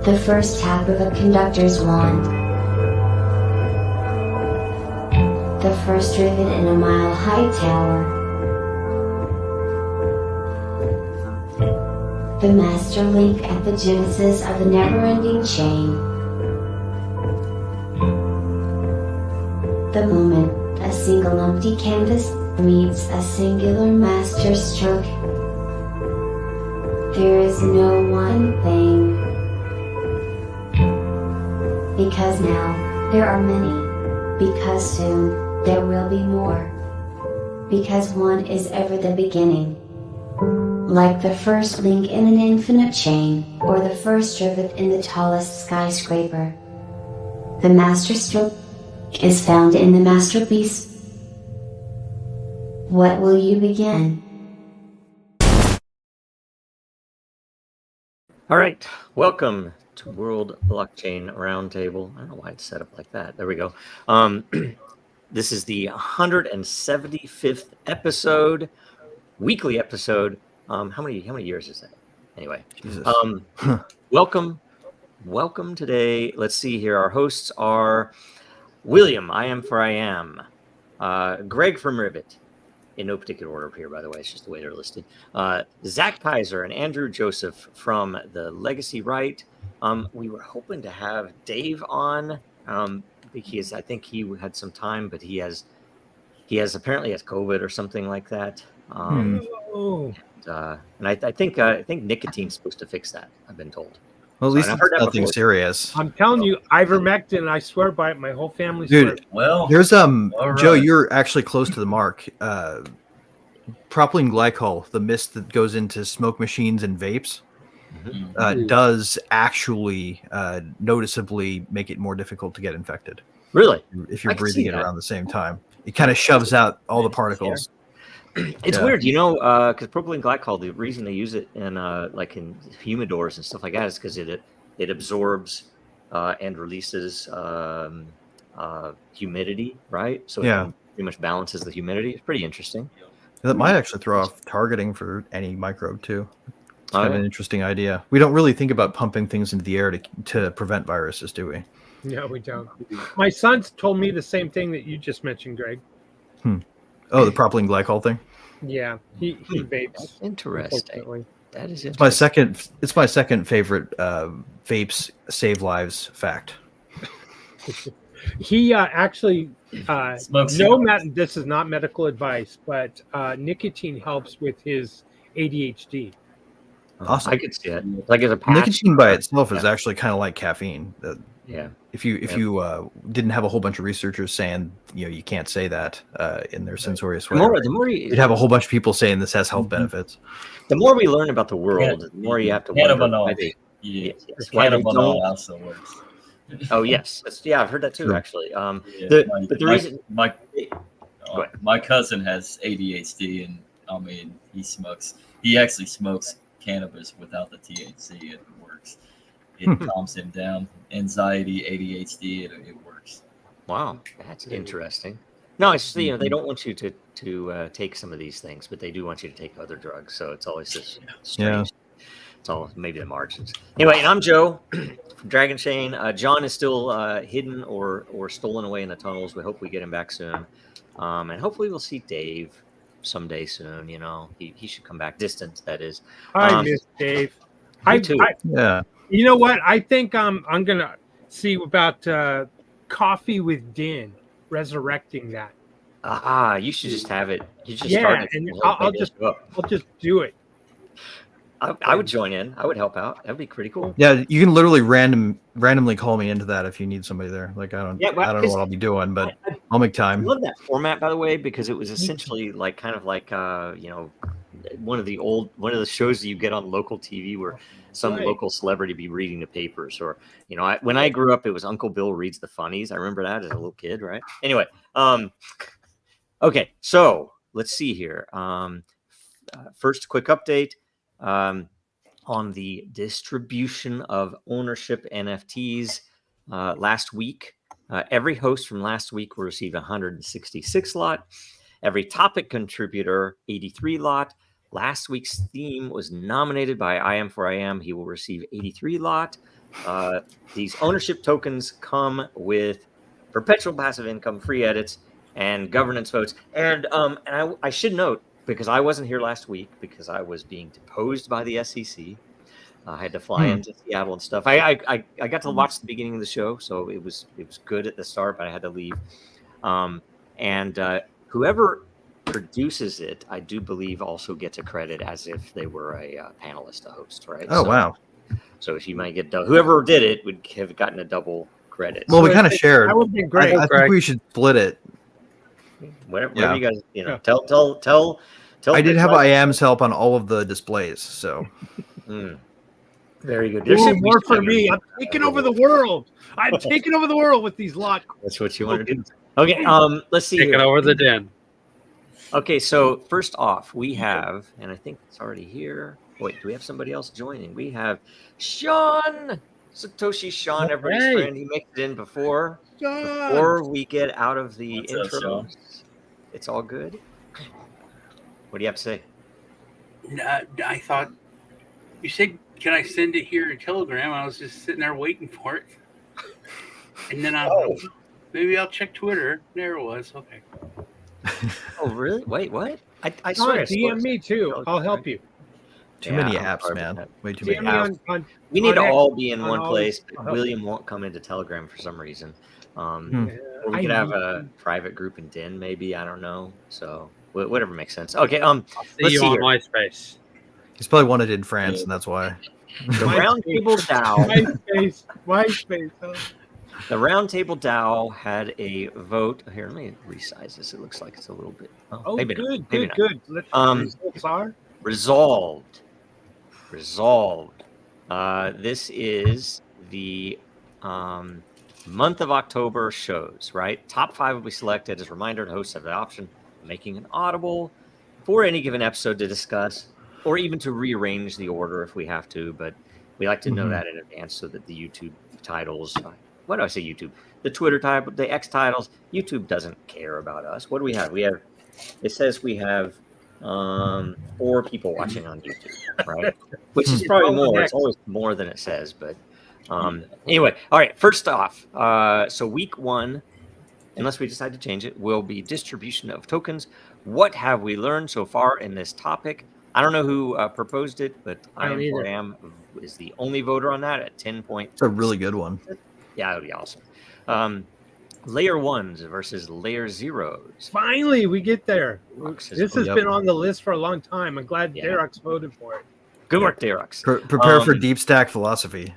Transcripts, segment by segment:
The first tap of a conductor's wand. The first rivet in a mile-high tower. The master link at the genesis of the never-ending chain. The moment a single empty canvas meets a singular master stroke. There is no one thing. Because now, there are many. Because soon, there will be more. Because one is ever the beginning. Like the first link in an infinite chain, or the first rivet in the tallest skyscraper. The master stroke is found in the masterpiece. What will you begin? All right, welcome to World Blockchain Roundtable. I don't know why it's set up like that. There we go. This is the 175th episode, weekly episode. How many years is that? Anyway, welcome today. Let's see here. Our hosts are William, I am for I am, Greg from Rivet, in no particular order here, by the way. It's just the way they're listed. Zach Kaiser and Andrew Joseph from the Legacy Right. We were hoping to have Dave on because I think he had some time, but he apparently has COVID or something like that. And I think nicotine's supposed to fix that, I've been told. Well, at least it's nothing serious. I'm telling you, ivermectin, I swear by it. My whole family swears. Dude, well, there's right. Joe, you're actually close to the mark. Propylene glycol, the mist that goes into smoke machines and vapes, does actually noticeably make it more difficult to get infected. Really? If you're breathing it around the same time. It kind of shoves out all the particles. It's weird, because propylene glycol, the reason they use it in like in humidors and stuff like that is because it absorbs and releases humidity, right? So it pretty much balances the humidity. It's pretty interesting. That might actually throw off targeting for any microbe too. It's kind of an interesting idea. We don't really think about pumping things into the air to prevent viruses, do we? No, we don't. My son's told me the same thing that you just mentioned, Greg. Oh, the propylene glycol thing? Yeah, he vapes. That's interesting. That is interesting. It's my second favorite vapes save lives fact. He actually this is not medical advice, but nicotine helps with his ADHD. Awesome. I could see it. Like as a patch. Nicotine by itself is actually kind of like caffeine. Yeah. If you didn't have a whole bunch of researchers saying you can't say that in their censorious way, you'd have a whole bunch of people saying this has health benefits. The more we learn about the world, the more you have to wonder why they. Cannabinol also works. Oh yes, I've heard that too. Actually, my cousin has ADHD, and I mean he actually smokes cannabis without the THC, and it works. It calms him down. Anxiety, ADHD, it works. Wow, that's interesting. No, it's they don't want you to take some of these things, but they do want you to take other drugs. So it's always this strange. It's all maybe the margins. Anyway, and I'm Joe from Dragon Chain. John is still hidden or stolen away in the tunnels. We hope we get him back soon, and hopefully we'll see Dave someday soon. He should come back. Distant, that is. I miss Dave. Me too. You know what? I think I'm gonna see about Coffee with Din, resurrecting that. You should just have it. You just start it. And I'll just do it. I would join in. I would help out. That'd be pretty cool. Yeah, you can literally randomly call me into that if you need somebody there. Like I don't know what I'll be doing, but I'll make time. I love that format, by the way, because it was essentially like one of the shows that you get on local TV where some local celebrity be reading the papers, or when I grew up, it was Uncle Bill reads the funnies. I remember that as a little kid, right? Anyway, okay, so let's see here. First, quick update on the distribution of ownership NFTs. Last week, every host from last week will receive 166 lot. Every topic contributor, 83 lot. Last week's theme was nominated by I Am for I Am. He will receive 83 lot. These ownership tokens come with perpetual passive income, free edits, and governance votes. And I should note, because I wasn't here last week because I was being deposed by the SEC. I had to fly into Seattle and stuff. I got to watch the beginning of the show, so it was good at the start, but I had to leave. Whoever produces it, I do believe, also gets a credit as if they were a panelist, a host, right? Oh, wow. So if you might get whoever did it would have gotten a double credit. Well, we kind of shared. That would be great. I think we should split it. Whatever you guys, tell. I did have IAM's help on all of the displays, so. Very good. There's more for me. I'm taking over the world. I'm taking over the world with these lots. That's what you want to do. Okay. Let's see. Taking over the den. Okay. So first off, we have, and I think it's already here. Wait, do we have somebody else joining? We have Sean. Satoshi Sean, everybody's friend. He makes it in before we get out of the intro. It's all good. What do you have to say? I thought you said, "Can I send it here in Telegram?" I was just sitting there waiting for it, and then maybe I'll check Twitter. There it was. Okay. Oh, really? Wait, what? I swear. DM me too. I'll help you. Too many apps, man. Way too many apps. We need to all be in one place. William won't come into Telegram for some reason. Or we could have a private group in Den, maybe. I don't know. So whatever makes sense. Okay. I'll see you on MySpace. He's probably wanted in France, and that's why. The Roundtable DAO. MySpace. The Roundtable DAO had a vote. Here, let me resize this. It looks like it's a little bit. Maybe good. Results are resolved. This is the month of October shows, right? Top 5 will be selected. As a reminder, the hosts have the option of making an audible for any given episode to discuss, or even to rearrange the order if we have to. But we like to know that in advance so that the YouTube titles, what do I say YouTube? The Twitter title, the X titles, YouTube doesn't care about us. What do we have? It says we have 4 people watching on YouTube, right? Which is probably more. It's always more than it says, but anyway. All right. First off, so week 1, unless we decide to change it, will be distribution of tokens. What have we learned so far in this topic? I don't know who proposed it, but IAM is the only voter on that at 10 points. It's a really good one. Yeah, that would be awesome. Layer 1s versus layer 0s. Finally, we get there. This has been on the list for a long time. I'm glad Darux voted for it. Good work, Darux. Prepare for deep stack philosophy.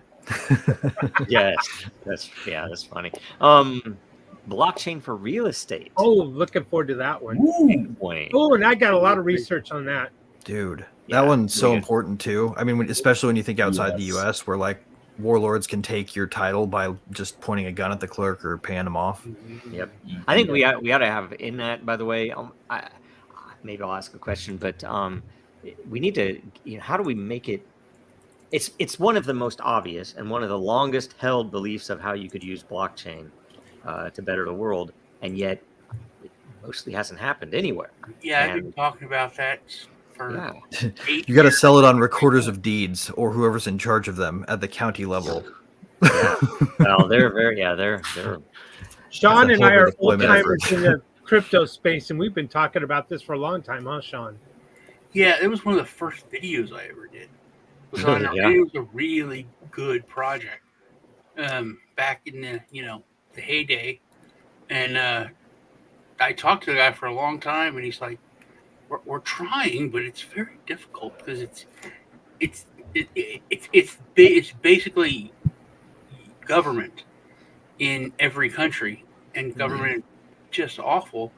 Yes, that's funny. Blockchain for real estate. Oh, looking forward to that one. Oh, and I got a lot of research on that. Dude, that one's so important too. I mean, especially when you think outside the U.S., where like warlords can take your title by just pointing a gun at the clerk or paying them off. Yep. I think we ought to have in that. By the way, maybe I'll ask a question, but we need to. How do we make it? It's one of the most obvious and one of the longest held beliefs of how you could use blockchain to better the world, and yet it mostly hasn't happened anywhere. Yeah, I've been talking about that. You got to sell it on recorders of deeds or whoever's in charge of them at the county level. Yeah. Well, they're. Sean and I are old timers in the crypto space, and we've been talking about this for a long time, huh, Sean? Yeah, it was one of the first videos I ever did. It was a really good project back in the heyday, and I talked to the guy for a long time, and he's like, "We're trying, but it's very difficult because it's basically government in every country, and government just awful,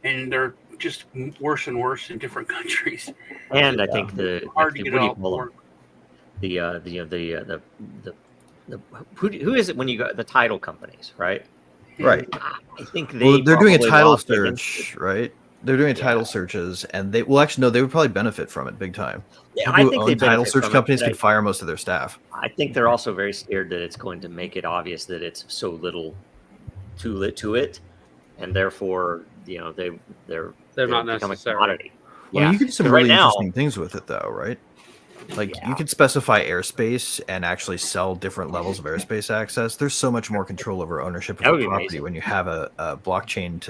and they're just worse and worse in different countries. And I think hard to get it all to work. Who is it when you go the title companies, right? Right. I think they're doing a title search, right? They're doing title searches, and they would probably benefit from it big time. Yeah, I think they title search companies could fire most of their staff. I think they're also very scared that it's going to make it obvious that it's so little to it, and therefore they're not necessary. A commodity. Well, you can do some really interesting things with it, though, right? Like you can specify airspace and actually sell different levels of airspace access. There's so much more control over ownership of a property when you have a blockchain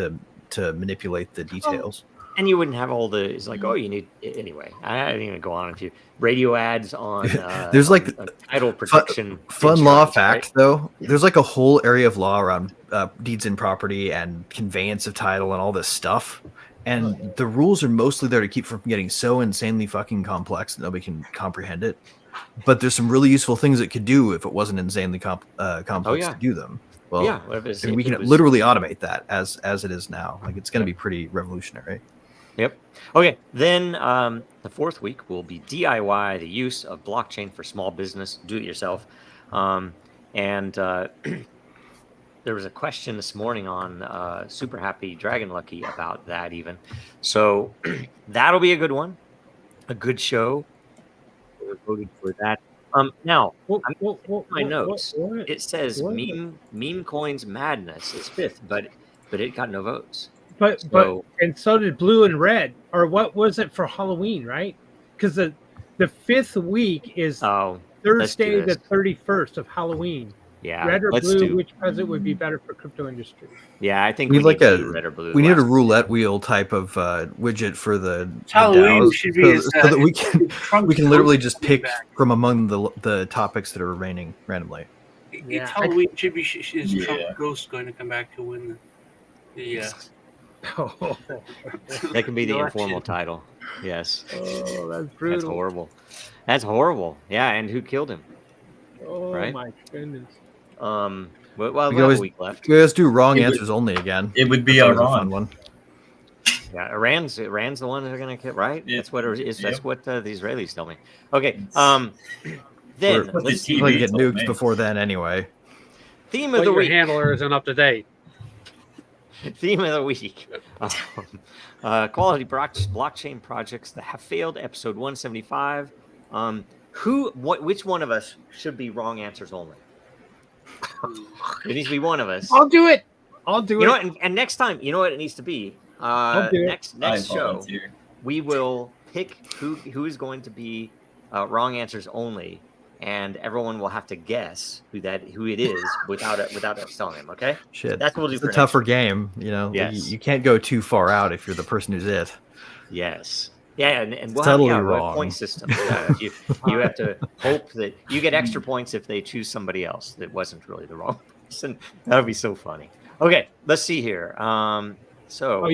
to manipulate the details. And you wouldn't have all the. It's like, oh, you need anyway. I didn't even go on with you. Radio ads on. There's like title protection. Fun law fact, right? Though. There's like a whole area of law around deeds in property and conveyance of title and all this stuff. And the rules are mostly there to keep from getting so insanely fucking complex that nobody can comprehend it. But there's some really useful things it could do if it wasn't insanely complex to do them. Well, yeah, we can literally automate that as it is now. Like it's going to be pretty revolutionary. Yep. Okay. Then the fourth week will be DIY, the use of blockchain for small business, do it yourself. And there was a question this morning on Super Happy Dragon Lucky about that even. So that'll be a good one, a good show. We're voting for that. Now, my notes. It says meme coins madness is fifth, but it got no votes. But and so did blue and red, or what was it for Halloween, right? Because the fifth week is Thursday the 31st of Halloween. Yeah, red or blue, which present would be better for crypto industry? Yeah, I think we need a red or blue. We need a roulette wheel type of widget for the Halloween DAOs, should be so that we can literally just pick from among the topics that are remaining randomly. It's Halloween should be is Trump Ghost going to come back to win the that can be the informal title. Yes. Oh, that's brutal. That's horrible. That's horrible. Yeah, and who killed him? Oh right? My goodness. Well, we have a week left. We always do wrong answers only again. It would be a fun one. Yeah, Iran's the one they're gonna kill, right? Yeah. That's what it is. That's what the Israelis tell me. Okay. Then let's get nuked before then anyway. Theme of the week. Your handler isn't up to date. Theme of the week. Quality blockchain projects that have failed. Episode 175. Which one of us should be wrong answers only? It needs to be one of us. I'll do it. You know what? And next time, you know what it needs to be? Next show, we will pick who is going to be wrong answers only, and everyone will have to guess who it is without us telling them. Okay? Shit, that's what we'll do. It's a tougher game, you know. Yes. You can't go too far out if you're the person who's it. Yes. Yeah, and we'll totally have wrong. A point system. Yeah, you have to hope that you get extra points if they choose somebody else that wasn't really the wrong person. That would be so funny. Okay, let's see here. You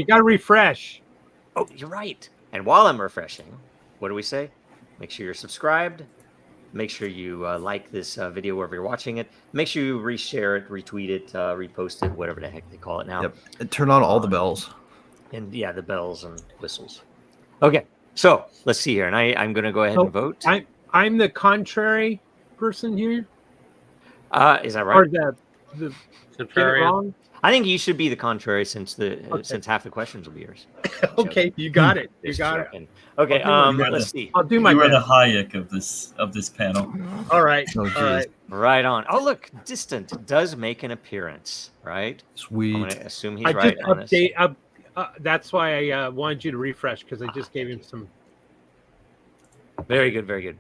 got to refresh. Oh, you're right. And while I'm refreshing, what do we say? Make sure you're subscribed. Make sure you like this video wherever you're watching it. Make sure you reshare it, retweet it, repost it, whatever the heck they call it now. Yep. And turn on all the bells. And yeah, the bells and whistles. Okay, so let's see here, and I'm going to go ahead and vote. I'm the contrary person here. Is that right? Or the contrarian? I think you should be the contrary since half the questions will be yours. Okay, you got it. You got it. Okay, let's see. I'll do my You are best. the Hayek of this panel. All right. Oh, all right. Right on. Oh, look, Distant does make an appearance, right? Sweet. I'm going to assume he's right on this. That's why I wanted you to refresh, because I just gave him some. Very good, very good.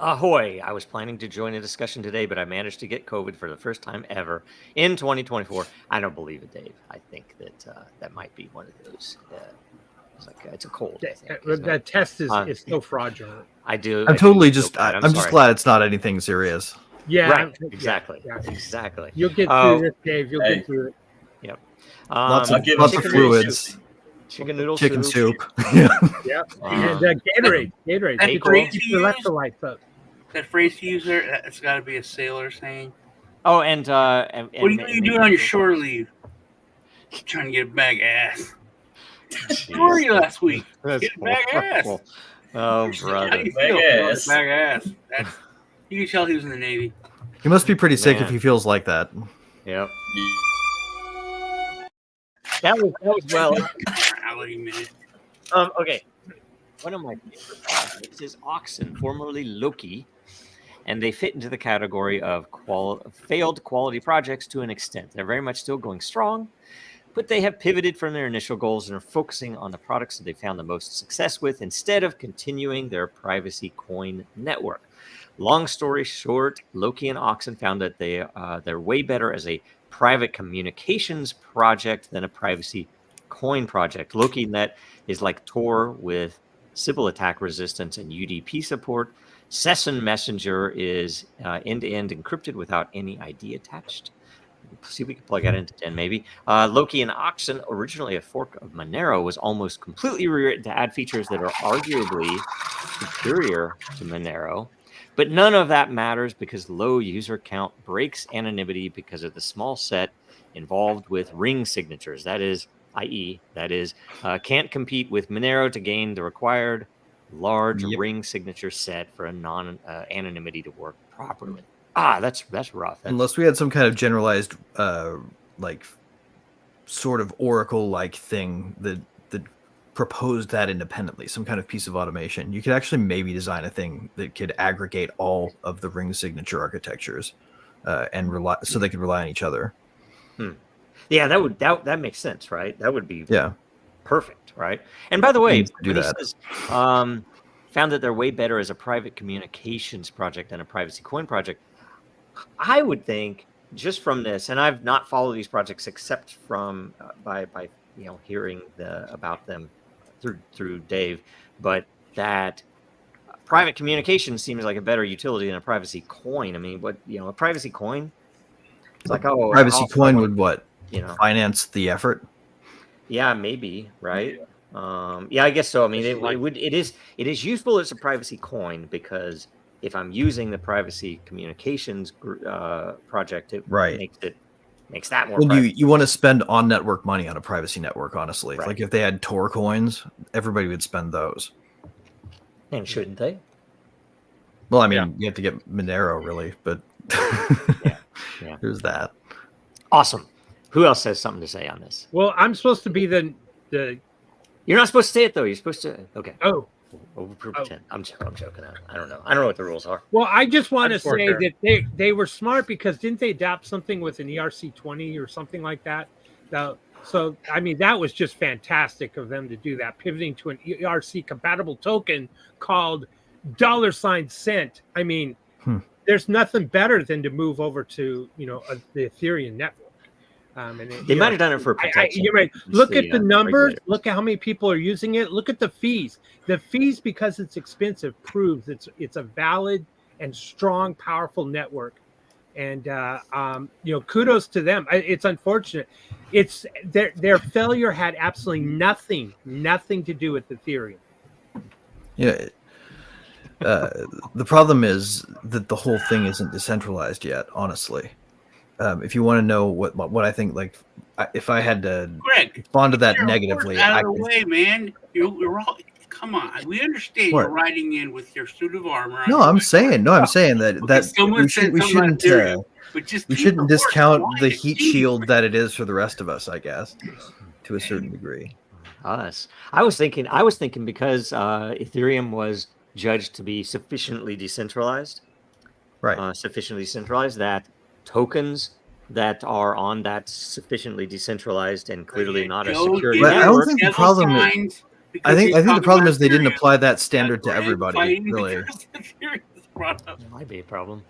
Ahoy! I was planning to join a discussion today, but I managed to get COVID for the first time ever in 2024. I don't believe it, Dave. I think that might be one of those. It's a cold. I think, that test is so fraudulent. I do. I'm just glad it's not anything serious. Yeah. Right. Exactly. Yeah. Exactly. You'll get through this, Dave. You'll get through it. Yep. Lots of fluids. Chicken noodle chicken soup. Yeah. Yep. And Gatorade. That phrase you use, electrolytes up. That phrase you use there, it's got to be a sailor saying. Oh, and what are you doing on your shore leave? Trying to get a bag of ass. Where were you last week? Get a bag of ass. Oh, brother. Bag of ass. You can tell he was in the Navy. He must be pretty sick if he feels like that. Yep. That was well. Okay. One of my favorite projects is Oxen, formerly Loki, and they fit into the category of failed quality projects to an extent. They're very much still going strong, but they have pivoted from their initial goals and are focusing on the products that they found the most success with instead of continuing their privacy coin network. Long story short, Loki and Oxen found that they're way better as a private communications project than a privacy coin project. LokiNet is like Tor with Sybil attack resistance and UDP support. Session Messenger is end-to-end encrypted without any ID attached. See if we can plug that into 10 maybe. Loki and Oxen, originally a fork of Monero, was almost completely rewritten to add features that are arguably superior to Monero. But none of that matters because low user count breaks anonymity because of the small set involved with ring signatures. That is, can't compete with Monero to gain the required large ring signature set for a non-anonymity to work properly. That's rough. Unless we had some kind of generalized, like, sort of Oracle-like thing that proposed that independently, some kind of piece of automation. You could actually maybe design a thing that could aggregate all of the ring signature architectures and rely so they could rely on each other. Yeah, that makes sense, right? That would be perfect, right? And by the way, says, found that they're way better as a private communications project than a privacy coin project. I would think just from this, and I've not followed these projects except from by hearing about them through Dave, but that private communication seems like a better utility than a privacy coin. I mean, a privacy coin? It's like, privacy coin would what? Finance the effort? Yeah, maybe, right? Yeah, I guess so. I mean, it is useful as a privacy coin because if I'm using the privacy communications project, it makes that more. Well, you want to spend on network money on a privacy network, honestly. Right. Like if they had Tor coins, everybody would spend those. And shouldn't they? Well, I mean, you have to get Monero, really, but yeah, there's that. Awesome. Who else has something to say on this? Well, I'm supposed to be the. You're not supposed to say it though. You're supposed to. Okay. Oh. Pretend. I'm joking. I don't know what the rules are. Well, I just want to say that they were smart because didn't they adopt something with an ERC20 or something like that? So I mean, that was just fantastic of them to do that, pivoting to an ERC compatible token called $cent. I mean, there's nothing better than to move over to the Ethereum network. They might have done it for protection. You're right. Look at the numbers. Regulators. Look at how many people are using it. Look at the fees. The fees, because it's expensive, proves it's a valid and strong, powerful network. And kudos to them. It's unfortunate. It's their failure had absolutely nothing to do with Ethereum. Yeah. The problem is that the whole thing isn't decentralized yet. Honestly. If you want to know what I think, like, if I had to respond to that negatively, out of the way, man. You're all, come on. We understand you're riding in with your suit of armor. No, I'm saying that we shouldn't discount the heat shield that it is for the rest of us, I guess, to a certain degree. Us. I was thinking because Ethereum was judged to be sufficiently decentralized, right? That tokens that are on that sufficiently decentralized and clearly not a secure network. I don't think the problem is. I think the problem is they didn't apply that standard to everybody. Really, it might be a problem.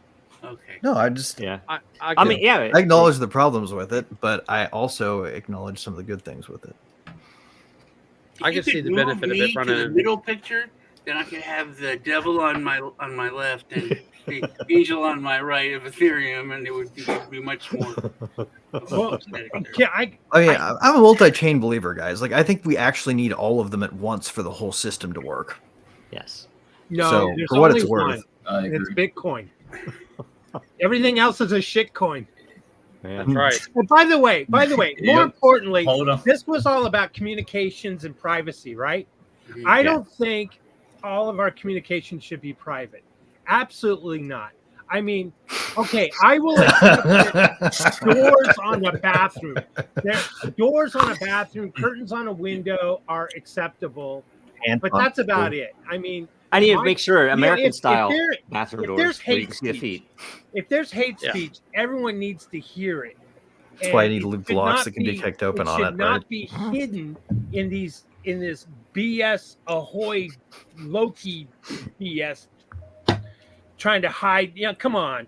Okay. No, I just I acknowledge the problems with it, but I also acknowledge some of the good things with it. I can see the benefit of it running in the middle picture. Then I could have the devil on my left and the angel on my right of Ethereum, and it would be much more. I'm a multi-chain believer, guys. Like, I think we actually need all of them at once for the whole system to work. Yes. No, for what it's worth, it's Bitcoin. Everything else is a shit coin. That's right. And by the way, more importantly, this was all about communications and privacy, right? I don't think all of our communication should be private. Absolutely not. I mean, okay, I will accept doors on a bathroom. Doors on a bathroom, curtains on a window are acceptable, but that's about it. I mean, I need to make sure American style bathroom doors where you can see the feet. If there's hate speech, everyone needs to hear it. That's why I need loot blocks that can detect open on it. It should not be hidden in this BS ahoy Loki BS trying to hide. Yeah, come on.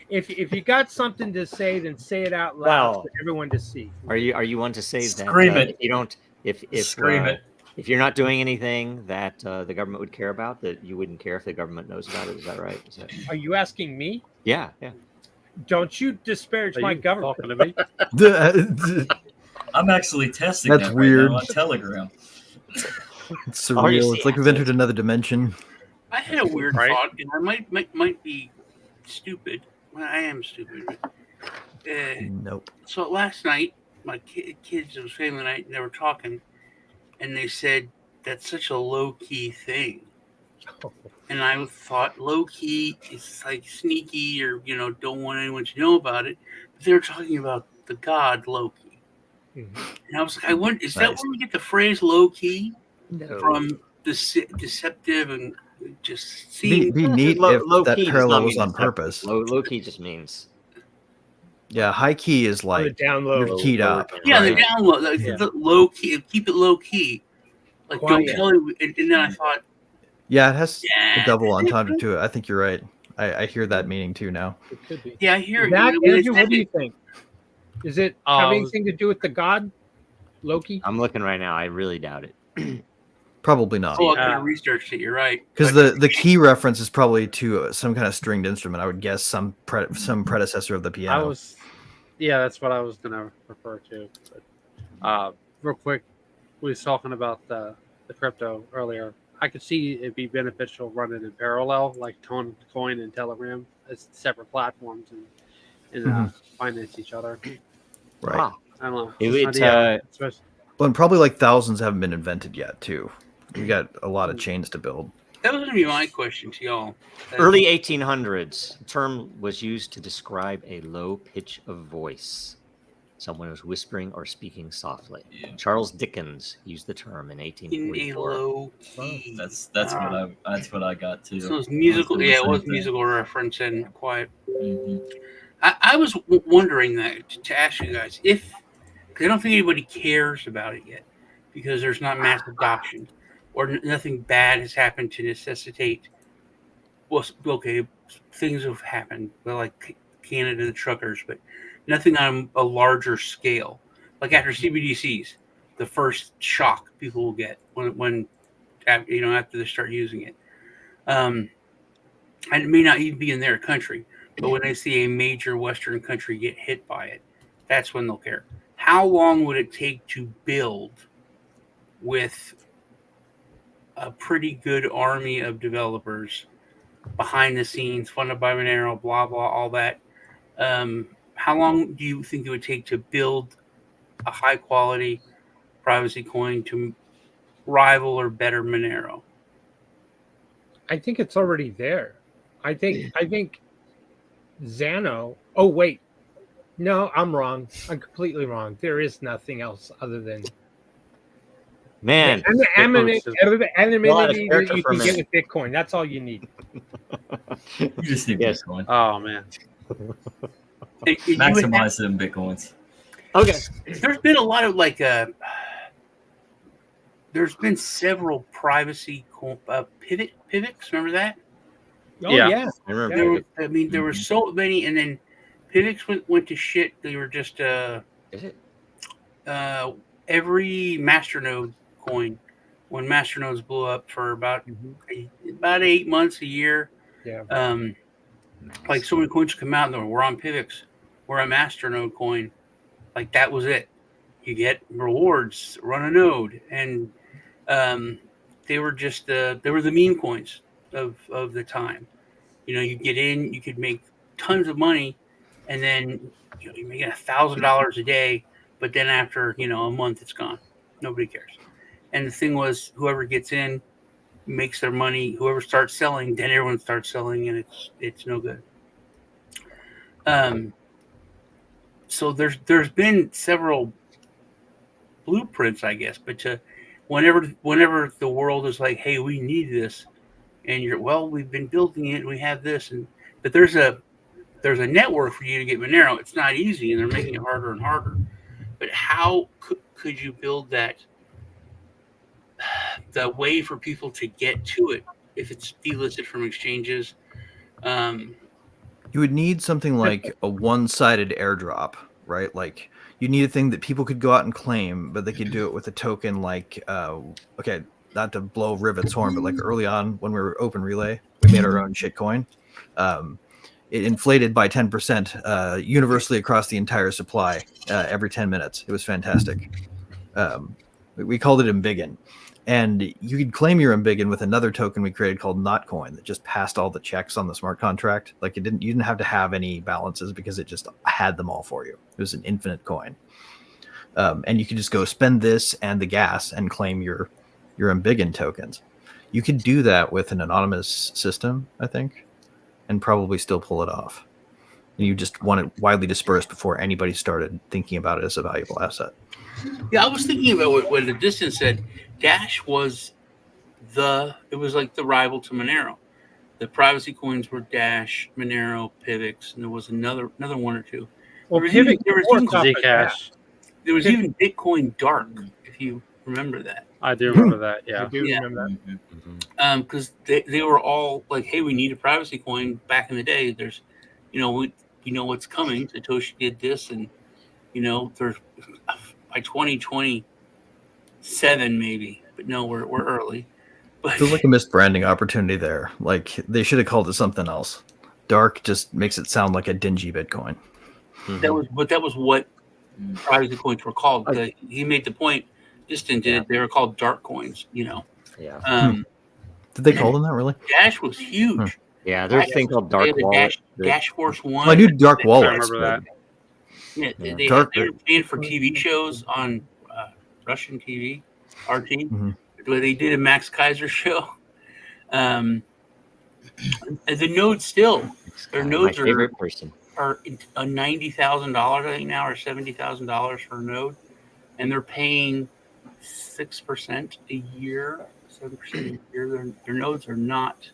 If you got something to say, then say it out loud for everyone to see. Are you one to say that it. if you don't if Scream it. If you're not doing anything that the government would care about, that you wouldn't care if the government knows about it? Is that right? Are you asking me? Yeah. Don't you disparage my government. Talking to me? I'm actually testing That's that weird. right now on Telegram. It's surreal. It's like we've entered another dimension. I had a weird thought, and I might be stupid. Well, I am stupid. Nope. So last night, my kids, it was family night, and they were talking, and they said that's such a low-key thing. And I thought low-key is like sneaky or, don't want anyone to know about it. But they were talking about the god Loki. Mm-hmm. And I was like, is that where we get the phrase low-key? No. From deceptive and just seeing? Be neat if that parallel was on purpose. Low-key just means... Yeah, high key is like down low, you're keyed up. Yeah, right? The down low, the low key, keep it low key. Like don't tell you. And then I thought, yeah, it has a double entendre to it. I think you're right. I hear that meaning too now. It could be. Yeah, I hear it. Andrew, what do you think? Is it have anything to do with the god Loki? I'm looking right now. I really doubt it. Probably not. Oh, I could have researched it. You're right. Because the key reference is probably to some kind of stringed instrument. I would guess some predecessor of the piano. That's what I was gonna refer to. But, real quick, we was talking about the crypto earlier. I could see it'd be beneficial running in parallel, like Coin and Telegram as separate platforms and finance each other. Right. Wow. I don't know. Well, and probably like thousands haven't been invented yet too. We got a lot of chains to build. That was going to be my question to y'all. Early 1800s, the term was used to describe a low pitch of voice. Someone was whispering or speaking softly. Yeah. Charles Dickens used the term in 1844. In a low key. That's what I got too. So it was musical. Yeah, it was musical reference and quiet. Mm-hmm. I was wondering that to ask you guys because I don't think anybody cares about it yet because there's not mass adoption. Or nothing bad has happened to necessitate. Well, okay, things have happened, like Canada, the truckers, but nothing on a larger scale. Like after CBDCs, the first shock people will get when after they start using it. And it may not even be in their country, but when they see a major Western country get hit by it, that's when they'll care. How long would it take to build with a pretty good army of developers behind the scenes, funded by Monero, blah, blah, all that? How long do you think it would take to build a high quality privacy coin to rival or better Monero? I think it's already there. I think Xano. Oh, wait. No, I'm wrong. I'm completely wrong. There is nothing else other than anonymity that you can get with Bitcoin. That's all you need. You just need Bitcoin. Oh man. Maximize them Bitcoins. Okay. There's been a lot of there's been several privacy pivots. Remember that? Oh yeah. I remember. There were so many, and then pivots went to shit. They were just every masternode coin when masternodes blew up for about 8 months, a year. Yeah. Like so many coins come out and we're on Pivx, we're a masternode coin. Like that was it. You get rewards, run a node, and they were just they were the meme coins of the time. You get in, you could make tons of money, and then you make $1,000 a day, but then after a month it's gone. Nobody cares. And the thing was, whoever gets in makes their money. Whoever starts selling, then everyone starts selling, and it's no good. So there's been several blueprints, I guess, but whenever the world is like, hey, we need this, and we've been building it, we have this, but there's there's a network for you to get Monero. It's not easy, and they're making it harder and harder. But how could you build that the way for people to get to it if it's delisted from exchanges? You would need something like a one-sided airdrop, right? Like you need a thing that people could go out and claim, but they could do it with a token like, okay, not to blow Rivet's horn, but like early on when we were Open Relay, we made our own shitcoin. It inflated by 10% universally across the entire supply every 10 minutes. It was fantastic. We called it Embiggen. And you could claim your Embiggen with another token we created called Notcoin that just passed all the checks on the smart contract. Like you didn't have to have any balances because it just had them all for you. It was an infinite coin. And you could just go spend this and the gas and claim your Embiggen tokens. You could do that with an anonymous system, I think, and probably still pull it off. And you just want it widely dispersed before anybody started thinking about it as a valuable asset. Yeah, I was thinking about what the distance said. Dash was it was like the rival to Monero. The privacy coins were Dash, Monero, Pivx, and there was another one or two. Well, there was Zcash. There was even Bitcoin Dark, if you remember that. I do remember that. Yeah, I do remember that. Because they were all like, "Hey, we need a privacy coin." Back in the day, there's, we know what's coming. Satoshi did this, and there's by 2027 maybe, but no, we're early. But feels like a missed branding opportunity there. Like they should have called it something else. Dark just makes it sound like a dingy Bitcoin. That was what privacy coins were called. He made the point. Distant did. They were called dark coins. Yeah. Did they call them that really? Dash was huge. Yeah, there's a thing called Dark Wallet. Dash Force One. Well, I knew Dark Wallet. I remember that. Yeah, they were paid for TV shows on Russian TV, RT. Where they did a Max Kaiser show. The nodes their nodes are $90,000 I think now, or $70,000 for a node, and they're paying 6% a year, 7% a year. Their nodes are not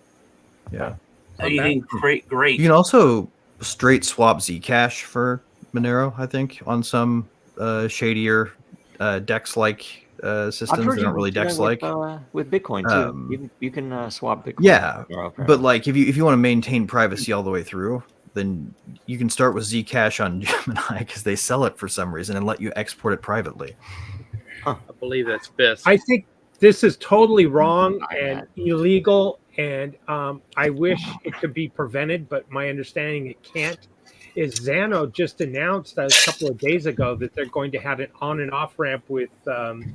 anything great. You can also straight swap Zcash for Monero, I think, on some shadier DEX-like systems. They're not really DEX-like. With Bitcoin too, you can swap Bitcoin. Yeah, but like if you want to maintain privacy all the way through, then you can start with Zcash on Gemini because they sell it for some reason and let you export it privately. I believe that's BIS. I think this is totally wrong and illegal, and I wish it could be prevented, but my understanding it can't. Is Xano just announced a couple of days ago that they're going to have an on and off ramp with some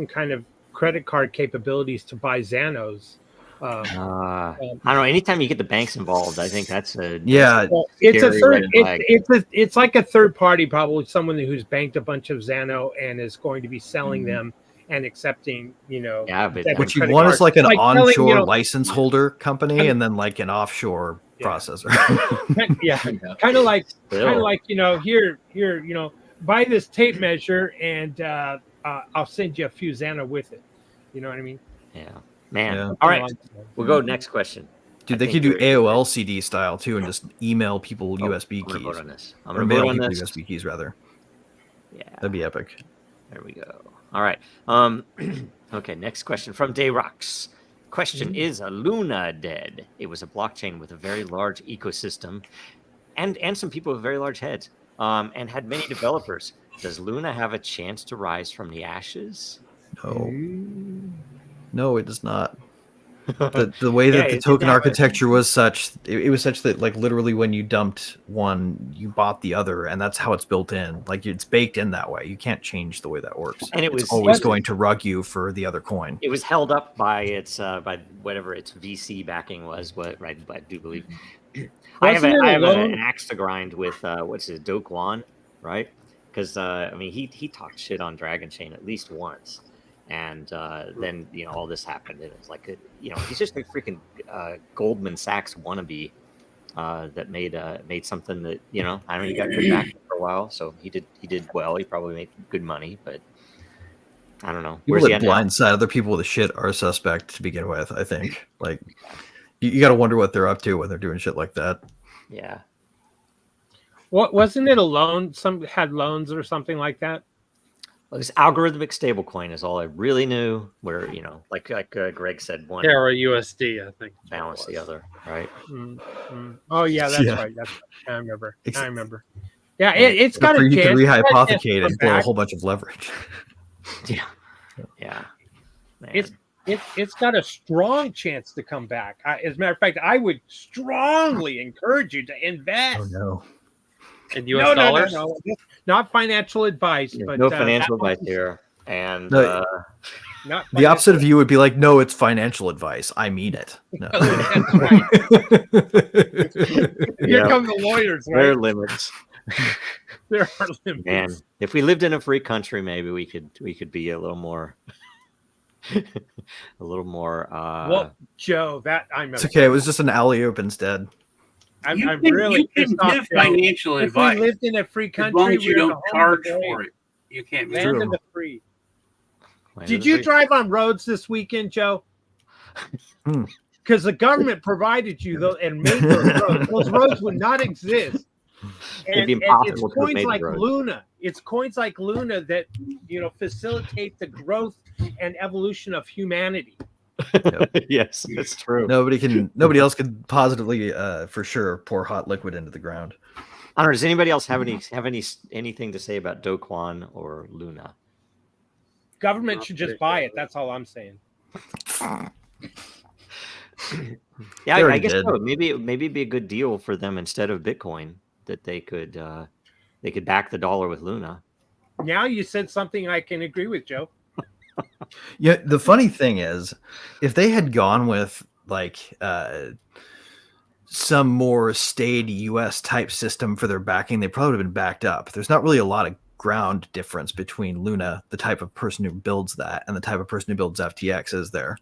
kind of credit card capabilities to buy Xanos. I don't know. Anytime you get the banks involved, I think that's a it's a third. It's like a third party, probably someone who's banked a bunch of Xano and is going to be selling them and accepting. What you want is like an onshore license holder company, and then like an offshore processor. kind of like here, buy this tape measure and I'll send you a few Xano with it. You know what I mean? Yeah. Man. All right. We'll go next question. Dude, they could do AOL CD style too and just email people USB keys. Vote on this. I'm going to mail people USB keys rather. Yeah. That'd be epic. There we go. All right. Okay, next question from Dayrox. Question, is Luna dead? It was a blockchain with a very large ecosystem and some people with very large heads and had many developers. Does Luna have a chance to rise from the ashes? No, it does not. The way that the token architecture was such, it was such that like literally when you dumped one, you bought the other, and that's how it's built in. Like it's baked in that way. You can't change the way that works. And it's always going to rug you for the other coin. It was held up by its by whatever its VC backing was. I do believe. I have an axe to grind with what's his Do Kwon, right? Because he talked shit on Dragon Chain at least once. And then all this happened, and it's like he's just a freaking Goldman Sachs wannabe that made something that he got good backing for a while, so he did well. He probably made good money, but I don't know. People that blindside other people with shit are suspect to begin with. I think like you got to wonder what they're up to when they're doing shit like that. Yeah, What wasn't it a loan? Some had loans or something like that. Well, this algorithmic stablecoin is all I really knew. Where like Greg said, one Terra USD, I think, balance the other, right? Oh yeah, that's Yeah. right. That's right. I remember. Yeah, it's Except got for a you chance. could rehypothecate It's and pull a whole bunch of leverage. Yeah. Man. It's got a strong chance to come back. As a matter of fact, I would strongly encourage you to invest. Oh no. In US dollars? No. Not financial advice, but no financial advice here. And not the opposite of you would be like, no, it's financial advice. I mean it. No. That's right. Here come the lawyers, right? There are limits. There are limits. Man, if we lived in a free country, maybe we could be a little more well, Joe, that I'm it's okay. It was just an alley-oop instead. I'm really you can give financial advice. If we lived in a free country, as long as you don't charge for it, you can't be land of the free. Did you drive on roads this weekend, Joe? Because the government provided you those and made those roads. Those roads would not exist. And it's coins like Luna. It's coins like Luna that facilitate the growth and evolution of humanity. Yes, that's true. Nobody else could positively, for sure, pour hot liquid into the ground. I don't know. Does anybody else have anything to say about Do Kwon or Luna? Government should just buy it. That's all I'm saying. Yeah, I guess so. Maybe it'd be a good deal for them instead of Bitcoin that they could back the dollar with Luna. Now you said something I can agree with, Joe. Yeah, the funny thing is, if they had gone with like some more staid U.S. type system for their backing, they probably would have been backed up. There's not really a lot of ground difference between Luna, the type of person who builds that, and the type of person who builds FTX, is there?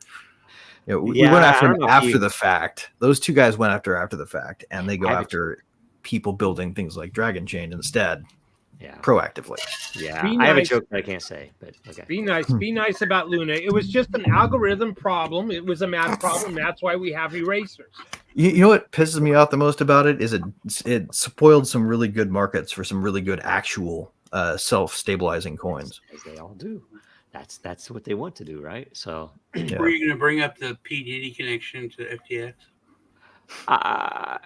We went after them after the fact. Those two guys went after the fact, and they go after people building things like Dragon Chain instead. Yeah, proactively. Yeah, I have a joke that I can't say, but okay. Be nice about Luna. It was just an algorithm problem. It was a math problem. That's why we have erasers. You know what pisses me off the most about it is it spoiled some really good markets for some really good actual self-stabilizing coins. As they all do. That's what they want to do, right? So, were you going to bring up the P Diddy connection to FTX?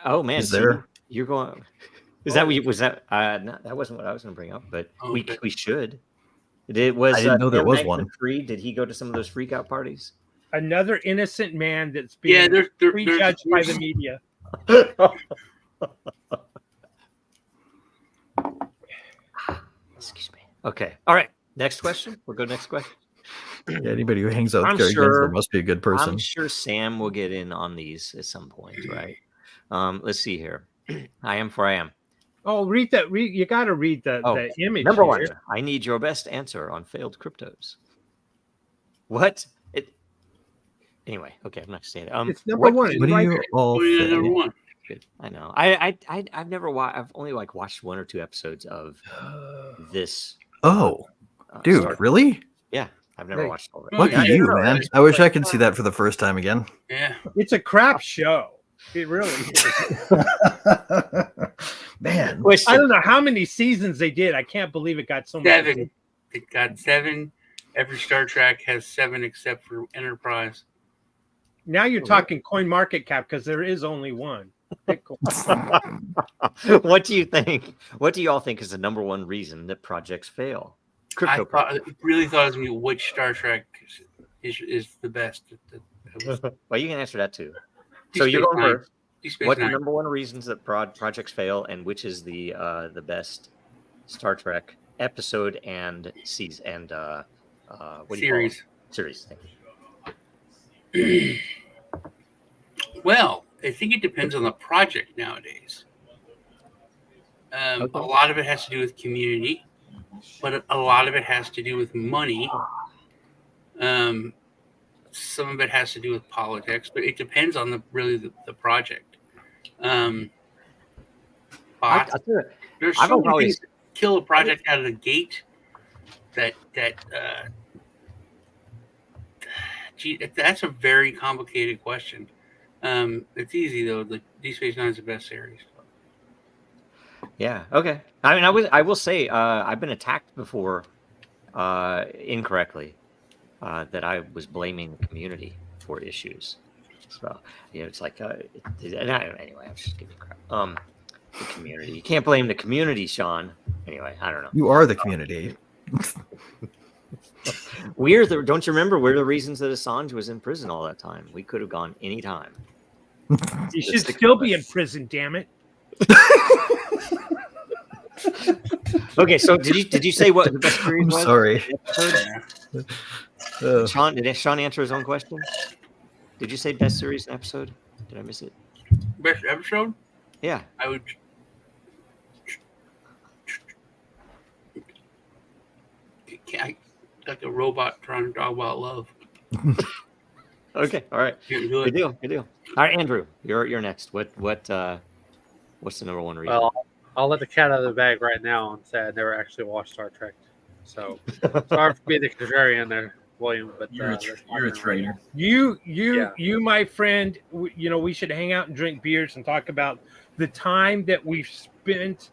Oh man, is there? You're going. Is that what you, was that? No, that wasn't what I was going to bring up, but we should. It was. I didn't know there was one. Free? Did he go to some of those freak out parties? Another innocent man that's being prejudged by the media. Excuse me. Okay. All right. Next question. We'll go next question. Yeah, anybody who hangs out with Gary Gensler must be a good person. I'm sure Sam will get in on these at some point, right? Let's see here. I am. Oh, read that. You got to read the image. Number one, I need your best answer on failed cryptos. What? Anyway, okay, I'm not saying it. It's number one. What do you all think? Number one. Good. I know. I've never watched. I've only watched 1 or 2 episodes of this. Oh, dude, really? Yeah, I've never watched all of it. Lucky you, man. I wish I could see that for the first time again. Yeah, it's a crap show. It really is. Man, I don't know how many seasons they did. I can't believe it got so much. 7. It got 7. Every Star Trek has 7 except for Enterprise. Now you're talking coin market cap because there is only one. What do you think? What do you all think is the number one reason that projects fail? I really thought it was going to be which Star Trek is the best. Well, you can answer that too. So you're going first. What's the number one reasons that projects fail, and which is the best Star Trek episode and season and what do you call it? Series. Thank you. Well, I think it depends on the project nowadays. A lot of it has to do with community, but a lot of it has to do with money. Some of it has to do with politics, but it depends on the project. There's so many things that kill a project out of the gate. That's a very complicated question. It's easy though. Deep Space Nine is the best series. Yeah. Okay. I mean, I will say, I've been attacked before, incorrectly, that I was blaming the community for issues. So, it's like, anyway, I'm just giving crap. The community. You can't blame the community, Sean. Anyway, I don't know. You are the community. Don't you remember? We're the reasons that Assange was in prison all that time. We could have gone any time. He should still be in prison. Damn it. Okay, so did you say what the best series I'm was? sorry. Sean, did Sean answer his own question? Did you say best series and episode? Did I miss it? Best episode? Yeah. I would. Like a robot trying to talk about love. Okay. All right. Good deal. Good deal. All right, Andrew, you're next. What's the number one reason? Well, I'll let the cat out of the bag right now and say I never actually watched Star Trek. So sorry for being the contrarian there, William. But You're a traitor. You, my friend. We should hang out and drink beers and talk about the time that we've spent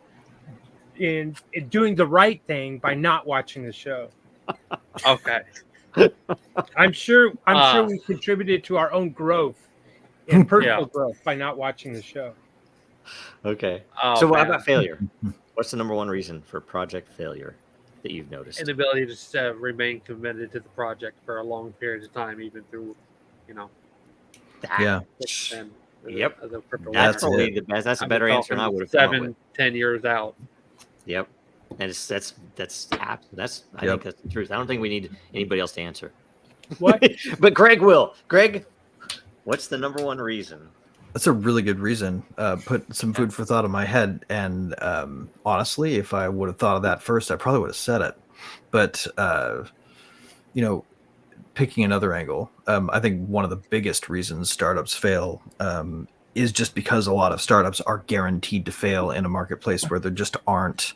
in doing the right thing by not watching the show. Okay. I'm sure we contributed to our own growth and personal growth by not watching the show. Okay. Oh, so what about failure? What's the number one reason for project failure that you've noticed? Inability to remain committed to the project for a long period of time, even through, Yeah. Yep. The crypto That's winter. probably the best. That's a better answer than I would have come up with. 7-10 years out. Yep. And that's apt. I Yep. think that's the truth. I don't think we need anybody else to answer. What? But Greg will. Greg, what's the number one reason? That's a really good reason. Put some food for thought in my head. And honestly, if I would have thought of that first, I probably would have said it. But, picking another angle, I think one of the biggest reasons startups fail is just because a lot of startups are guaranteed to fail in a marketplace where there just aren't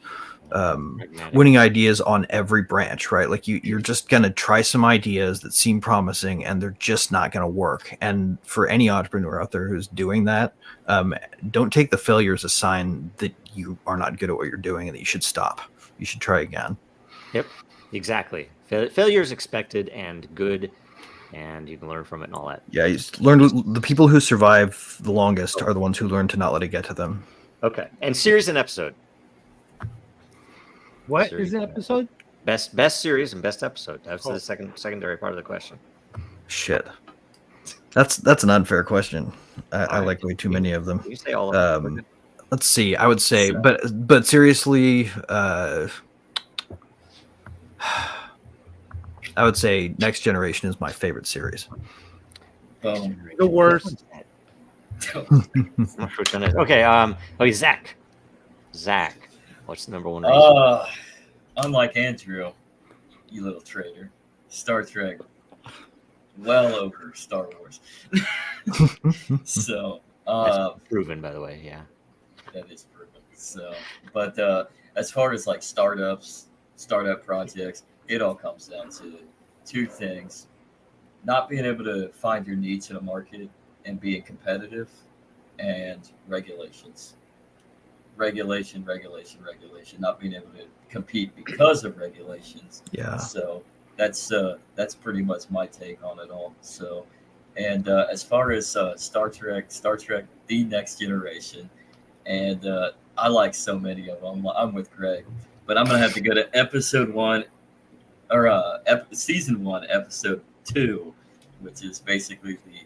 winning ideas on every branch, right? Like you're just going to try some ideas that seem promising and they're just not going to work. And for any entrepreneur out there who's doing that, don't take the failure as a sign that you are not good at what you're doing and that you should stop. You should try again. Yep, exactly. Failure is expected and good, and you can learn from it and all that. Yeah, you learn. The people who survive the longest are the ones who learn to not let it get to them. Okay, and series and episode. What Series is an episode? Best series and best episode. That's the secondary part of the question. Shit, that's an unfair question. I like way too many of them. You say all of them. Let's see. I would say, but seriously, I would say Next Generation is my favorite series. The worst. I'm not sure which one it is. Okay. Zach, what's the number one reason? Unlike Andrew, you little traitor, Star Trek, well over Star Wars. So that's proven, by the way. Yeah, that is proven. So, but as far as like startup projects, it all comes down to two things: not being able to find your niche in a market and being competitive, and regulations. Regulation, not being able to compete because of regulations. Yeah. So that's pretty much my take on it all. So, and as far as Star Trek, The Next Generation, and I like so many of them. I'm with Greg, but I'm gonna have to go to episode 1 or season 1, episode 2, which is basically the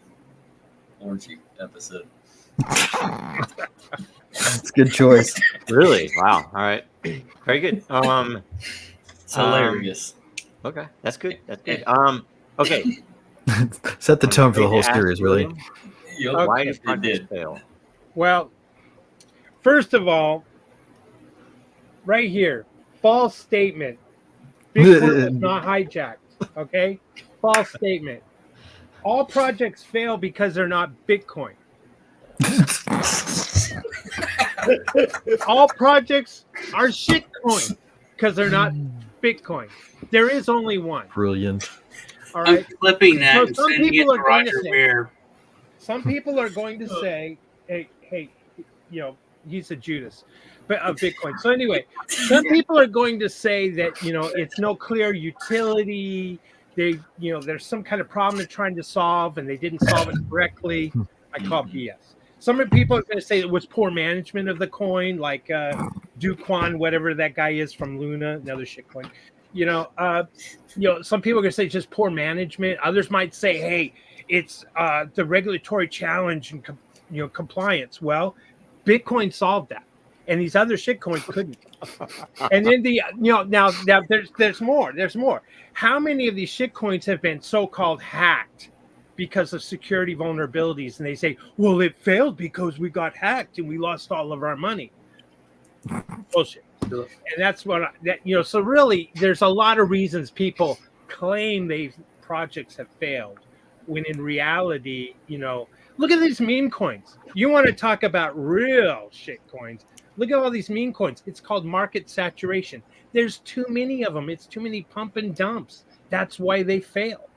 orgy episode. It's a good choice. Really? Wow. All right. Very good. It's hilarious. Okay, that's good. Okay. Set the tone for the whole series, really. Yep. Why did projects fail? Well, first of all, right here, false statement. Bitcoin was not hijacked. Okay, false statement. All projects fail because they're not Bitcoin. All projects are shitcoin because they're not Bitcoin. There is only one. Brilliant. All right. I'm flipping that So and sending it to Roger Ver. Some people are going to say, hey, he's a Judas. of Bitcoin. So anyway, some people are going to say that it's no clear utility. There's some kind of problem they're trying to solve and they didn't solve it correctly. I call BS. Some people are going to say it was poor management of the coin, like Duquan, whatever that guy is from Luna, another shit coin. Some people are going to say just poor management. Others might say, hey, it's the regulatory challenge and compliance. Well, Bitcoin solved that, and these other shit coins couldn't. And then now there's more. There's more. How many of these shit coins have been so-called hacked because of security vulnerabilities? And they say, well, it failed because we got hacked and we lost all of our money. Bullshit. And that's so really there's a lot of reasons people claim these projects have failed when in reality, look at these meme coins. You want to talk about real shit coins. Look at all these meme coins. It's called market saturation. There's too many of them. It's too many pump and dumps. That's why they fail.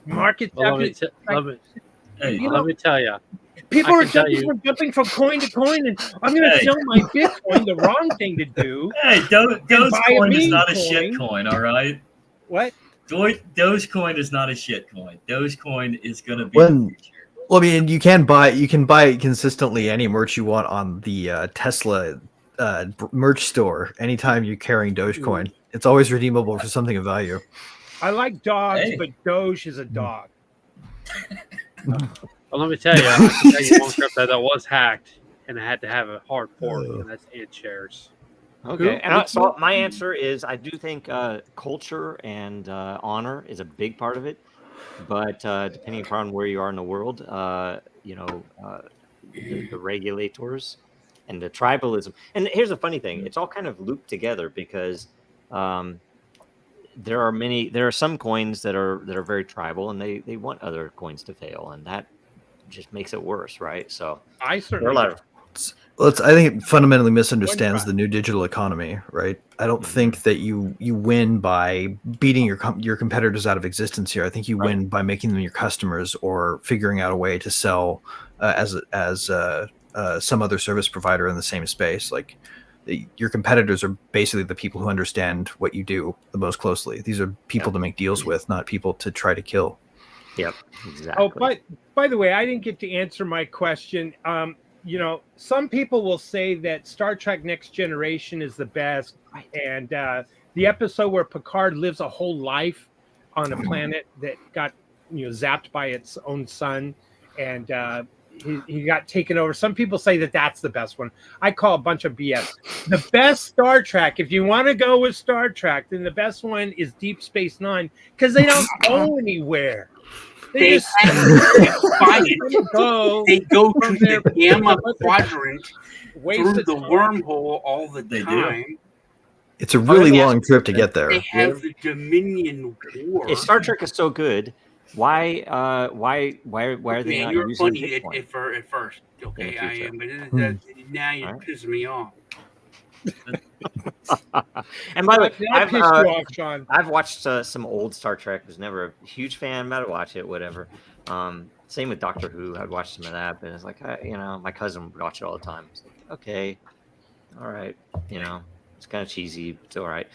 Market saturation. Let me tell you. People are jumping from coin to coin, and I'm going to sell my Bitcoin. The wrong thing to do. Hey, Dogecoin is not a shit coin, all right? What? Dogecoin is not a shit coin. Dogecoin is going to be. Well, I mean, you can buy consistently any merch you want on the Tesla merch store. Anytime you're carrying Dogecoin, it's always redeemable for something of value. I like dogs, but Doge is a dog. Well, let me tell you, I can tell you one crypto that was hacked, and I had to have a hard fork, and that's AntShares. Okay, and so my answer is I do think culture and honor is a big part of it, but depending upon where you are in the world, the regulators and the tribalism. And here's the funny thing: it's all kind of looped together because there are some coins that are very tribal, and they want other coins to fail, and that just makes it worse, right? So I certainly. I think it fundamentally misunderstands the new digital economy, right? I don't think that you win by beating your competitors out of existence here. I think you win by making them your customers or figuring out a way to sell as some other service provider in the same space. Like your competitors are basically the people who understand what you do the most closely. These are people to make deals with, not people to try to kill. Yep, exactly. Oh, but by the way, I didn't get to answer my question. Some people will say that Star Trek Next Generation is the best, and the episode where Picard lives a whole life on a planet that got zapped by its own sun, and he got taken over. Some people say that that's the best one. I call a bunch of BS. The best Star Trek, if you want to go with Star Trek, then the best one is Deep Space Nine because they don't go anywhere. They go to the Gamma Quadrant through the wormhole all the time. It's a really long trip to get there. They have the Dominion War. If Star Trek is so good, why are they not you're using funny Bitcoin? at first. Okay, I am, but now you're pissing me off. And by the way, I've watched some old Star Trek. Was never a huge fan, but I watch it, whatever. Same with Doctor Who. I'd watch some of that, but it's like my cousin would watch it all the time. It's like, okay, all right, it's kind of cheesy, but it's all right.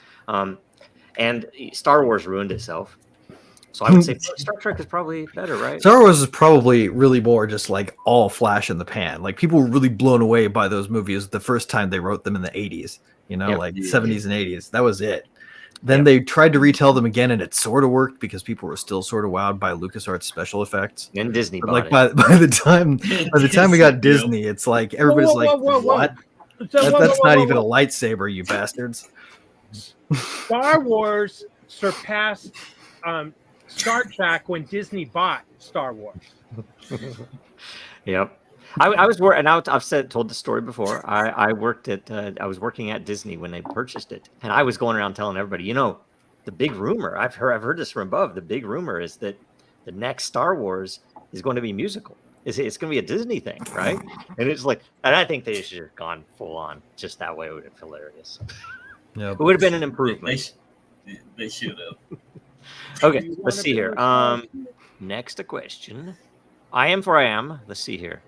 And Star Wars ruined itself. So I would say Star Trek is probably better, right? Star Wars is probably really more just like all flash in the pan. Like people were really blown away by those movies the first time they wrote them in the 80s, like 70s and 80s. That was it. Then they tried to retell them again, and it sort of worked because people were still sort of wowed by LucasArts special effects. And Disney, but by the time we got Disney, it's like everybody's what? That's not even a lightsaber, you bastards. Star Wars surpassed Star Trek when Disney bought Star Wars. Yep. I was working, and I've told the story before. I was working at Disney when they purchased it, and I was going around telling everybody, the big rumor. I've heard this from above. The big rumor is that the next Star Wars is going to be musical. It's going to be a Disney thing, right? And it's like, and I think they should have gone full on just that way. It would have been hilarious. Yeah, it would have been an improvement. They should have. Okay, let's see here. Next a question. I am. Let's see here.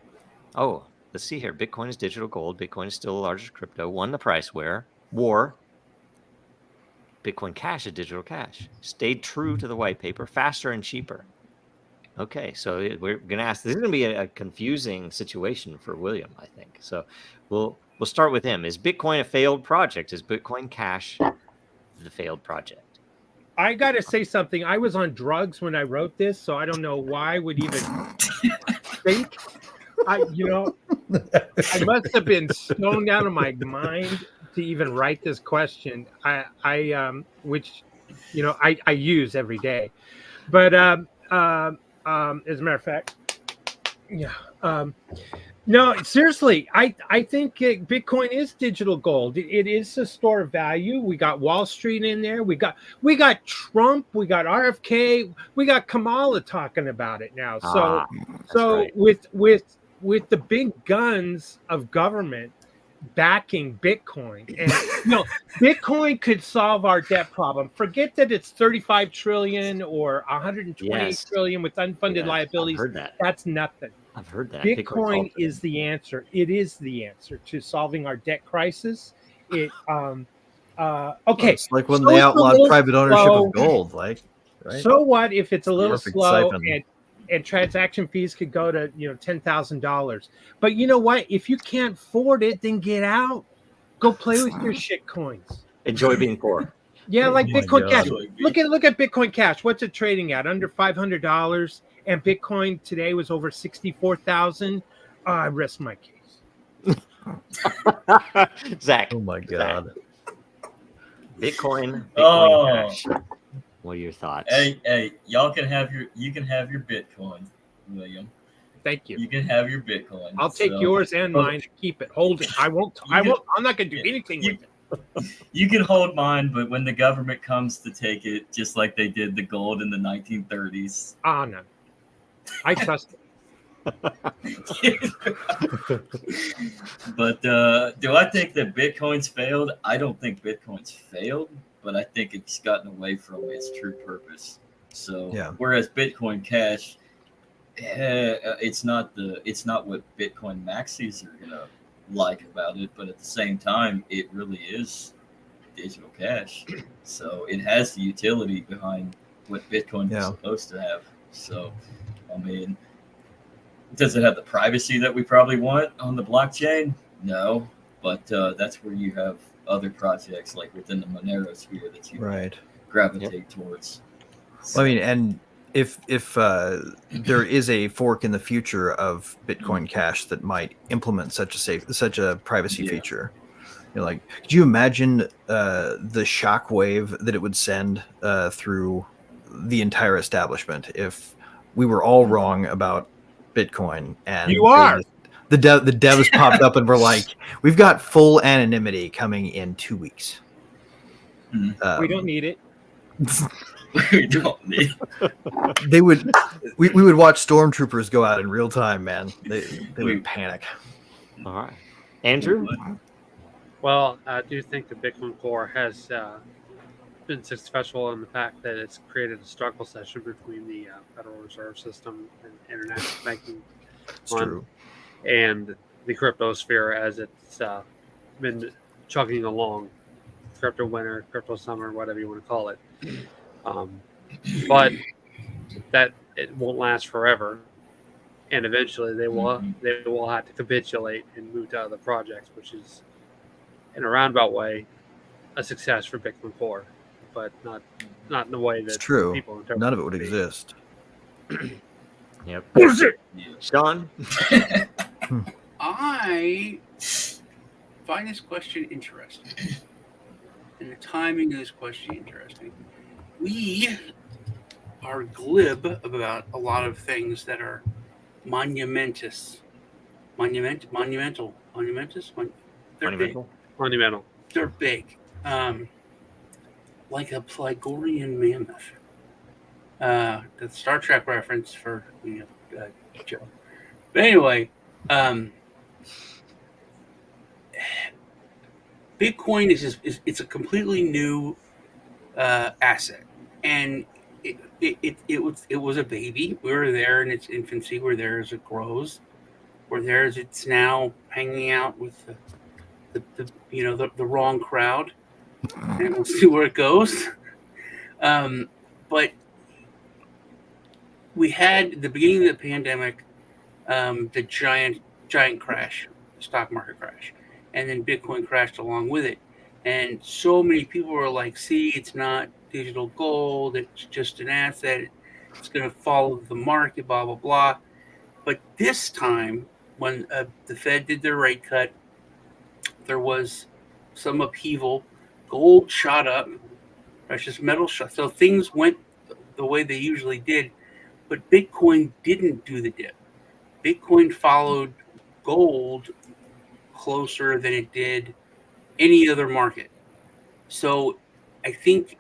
Oh, let's see here. Bitcoin is digital gold. Bitcoin is still the largest crypto. Won the price war. Bitcoin Cash is digital cash. Stayed true to the white paper, faster and cheaper. Okay, so we're going to ask. This is going to be a confusing situation for William, I think. So we'll start with him. Is Bitcoin a failed project? Is Bitcoin Cash the failed project? I got to say something. I was on drugs when I wrote this, so I don't know why I would even think. I must have been stoned out of my mind to even write this question. Which I use every day, but as a matter of fact, yeah. No, seriously, I think Bitcoin is digital gold. It is a store of value. We got Wall Street in there. We got Trump. We got RFK. We got Kamala talking about it now. So right. with the big guns of government backing Bitcoin, and Bitcoin could solve our debt problem. Forget that it's 35 trillion or 120 trillion with unfunded liabilities. I've heard that. That's nothing. I've heard that. Bitcoin is the answer. It is the answer to solving our debt crisis. Okay. Well, it's like when they outlawed private ownership of gold, right? So what if it's a little slow and transaction fees could go to $10,000? But you know what? If you can't afford it, then get out. Go play with your shit coins. Enjoy being poor. Yeah, like Bitcoin Cash. Look at Bitcoin Cash. What's it trading at? Under $500. And Bitcoin today was over 64,000. I rest my case. Zach. Oh my God. Bitcoin Cash. What are your thoughts? Hey, you can have your Bitcoin, William. Thank you. You can have your Bitcoin. I'll take yours and mine and keep it. Hold it. I won't. I'm not going to do anything with it. You can hold mine, but when the government comes to take it, just like they did the gold in the 1930s. No. I trust it. But do I think that Bitcoin's failed? I don't think Bitcoin's failed, but I think it's gotten away from its true purpose. So whereas Bitcoin Cash, it's not what Bitcoin maxis are gonna like about it, but at the same time, it really is digital cash. So it has the utility behind what Bitcoin is supposed to have. So, I mean, does it have the privacy that we probably want on the blockchain? No, but that's where you have other projects like within the Monero sphere that you gravitate towards. So, I mean, and if there is a fork in the future of Bitcoin Cash that might implement such a privacy feature, like, could you imagine the shockwave that it would send through the entire establishment if we were all wrong about Bitcoin and the devs popped up and were like, we've got full anonymity coming in 2 weeks. We don't need it. We don't need we would watch stormtroopers go out in real time, man. They would panic. All right. Andrew? Well, I do think the Bitcoin Core has been successful in the fact that it's created a struggle session between the Federal Reserve System and international banking and the crypto sphere as it's been chugging along. Crypto winter, crypto summer, whatever you want to call it. But that it won't last forever, and eventually they will have to capitulate and move to other projects, which is in a roundabout way a success for Bitcoin Core, but not in the way that it's true. People interpret. None of it would exist. Yep. Sean? I find this question interesting, and the timing of this question interesting. We are glib about a lot of things that are monumentous. Monumental. They're big. Like a Plygorian mammoth. The Star Trek reference for Joe. But anyway, Bitcoin is it's a completely new asset, and it was a baby. We were there in its infancy. We're there as it grows, where theirs it's now hanging out with the wrong crowd, and we'll see where it goes. But we had at the beginning of the pandemic, the giant crash, stock market crash, and then Bitcoin crashed along with it. And so many people were like, "See, it's not digital gold; it's just an asset. It's going to follow the market, blah blah blah." But this time, when the Fed did their rate cut, there was some upheaval. Gold shot up, precious metal shot. So things went the way they usually did, but Bitcoin didn't do the dip. Bitcoin followed gold closer than it did any other market. So I think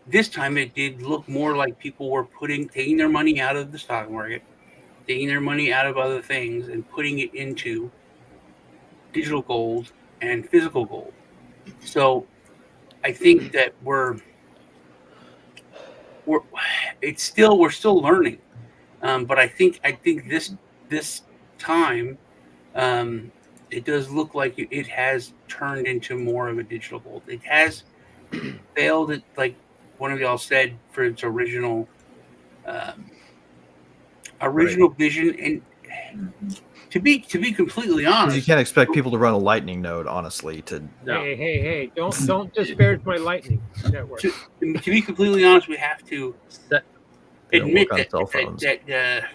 this time it did look more like people were taking their money out of the stock market, taking their money out of other things and putting it into digital gold and physical gold. So I think that we're still learning, but I think this time it does look like it has turned into more of a digital gold. It has failed at, like one of y'all said, for its original vision. And to be completely honest, you can't expect people to run a Lightning node, honestly. Hey! Don't disparage my Lightning network. To be completely honest, we have to admit that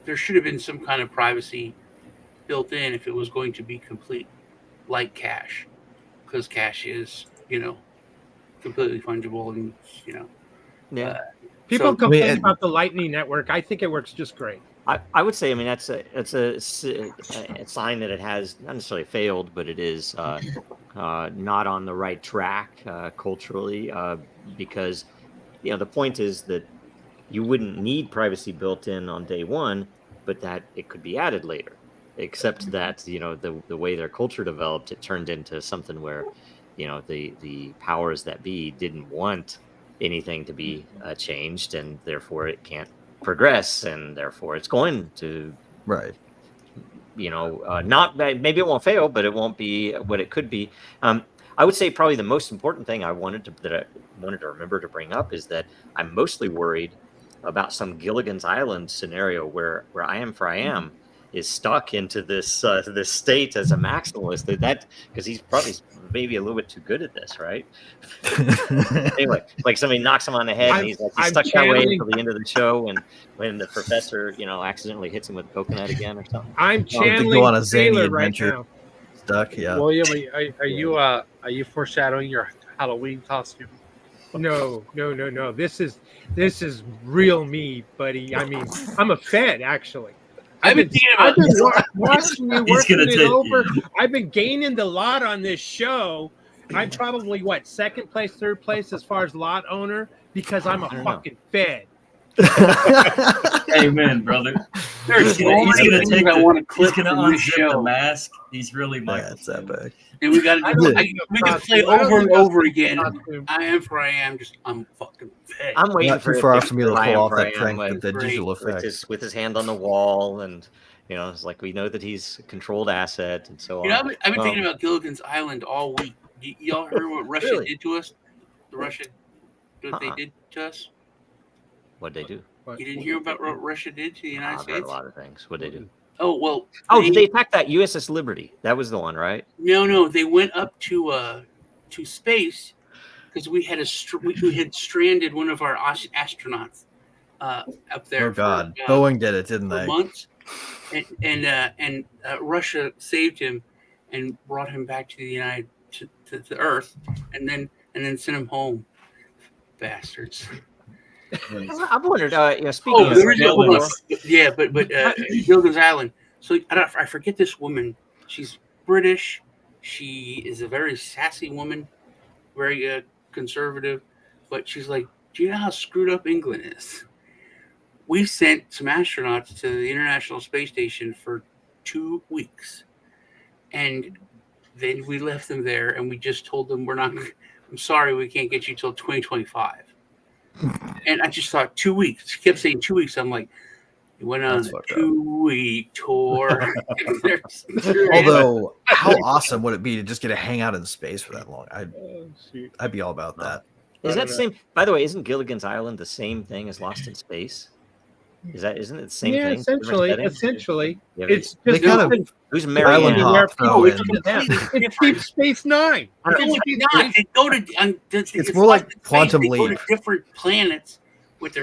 there should have been some kind of privacy built in if it was going to be complete, like cash, because cash is completely fungible and people complain about the Lightning network. I think it works just great. I would say, I mean, that's a sign that it has not necessarily failed, but it is not on the right track culturally, because the point is that you wouldn't need privacy built in on day one, but that it could be added later. Except that the way their culture developed, it turned into something where the powers that be didn't want anything to be changed, and therefore it can't progress, and therefore it's going to not maybe it won't fail, but it won't be what it could be. I would say probably the most important thing I wanted to remember to bring up is that I'm mostly worried about some Gilligan's Island scenario where I am is stuck into this this state as a maximalist, because he's probably maybe a little bit too good at this, right? Anyway, like somebody knocks him on the head and he's stuck that way until the end of the show, and when the professor accidentally hits him with a coconut again or something. I'm channeling to go on a zany adventure. Right, stuck, yeah. William, are you foreshadowing your Halloween costume? No. This is real me, buddy. I mean, I'm a Fed, actually. I've been watching you working it over. I've been gaining the lot on this show. I'm probably second place, third place as far as lot owner, because I'm a fucking Fed. Amen, brother. He's gonna unzip the mask. He's really that's epic. And we got we can play over and over again. I am for I am. I'm fucking Fed. I'm waiting not too far for me to pull off that prank with the digital effects with his hand on the wall, and it's like we know that he's a controlled asset and so on. I've been thinking about Gilligan's Island all week. Y'all heard what Russia did to us? What they did to us? What'd they do? You didn't hear about what Russia did to the United States? A lot of things. What'd they do? Oh, well. Did they attack that USS Liberty? That was the one, right? No. They went up to space because we had stranded one of our astronauts up there. Oh God, Boeing did it, didn't they? Months, and Russia saved him and brought him back to the to Earth, and then sent him home. Bastards. I've wondered. Speaking of, but Gilligan's Island. So I forget this woman. She's British. She is a very sassy woman, very conservative. But she's like, do you know how screwed up England is? We sent some astronauts to the International Space Station for 2 weeks, and then we left them there, and we just told them I'm sorry, we can't get you till 2025. And I just thought 2 weeks. She kept saying 2 weeks. I'm like, He went on That's a fucked up. 2-week tour. Although, how awesome would it be to just get to hang out in space for that long? Oh, shoot. I'd be all about that. Is I that don't know. same? By the way, isn't Gilligan's Island the same thing as Lost in Space? Isn't it the same Yeah, thing? Different setting? essentially. Yeah, It's They just kind different. of Who's island Marianne? hop No, throw it's in. completely It's different. Deep Space Nine. No, It's it's Deep not. Space- They go to. It's more like Lost in Space. Quantum They go Leap. to different planets with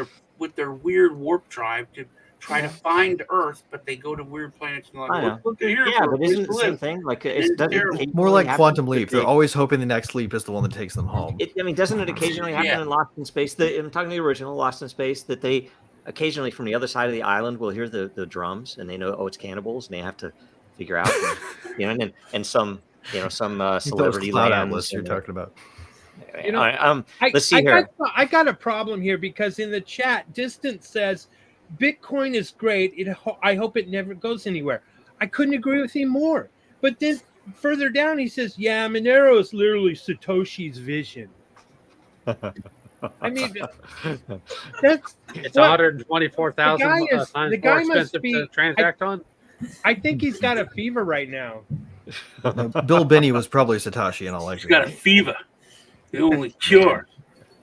their weird warp drive to try to find Earth, but they go to weird planets and I like, know. look at here. Yeah, for a but place isn't it to the same live. thing? Like, It's doesn't it terrible. occasionally More like happen Quantum that Leap. they- They're always hoping the next leap is the one that takes them home. I mean, doesn't it occasionally happen Yeah. in Lost in Space? I'm talking the original Lost in Space, that they occasionally from the other side of the island will hear the drums, and they know, oh, it's cannibals, and they have to figure out, and some Those celebrity cloud lands. atlas you're talking about. You know, All right, let's see I here. I got a problem here because in the chat, Distant says Bitcoin is great. I hope it never goes anywhere. I couldn't agree with him more. But then further down, he says, "Yeah, Monero is literally Satoshi's vision." I mean, that's It's what- 124,000 the guy times the guy more must expensive be- to transact on. I think he's got a fever right now. Bill Binney was probably Satoshi in all He's got a likelihood. fever. The only cure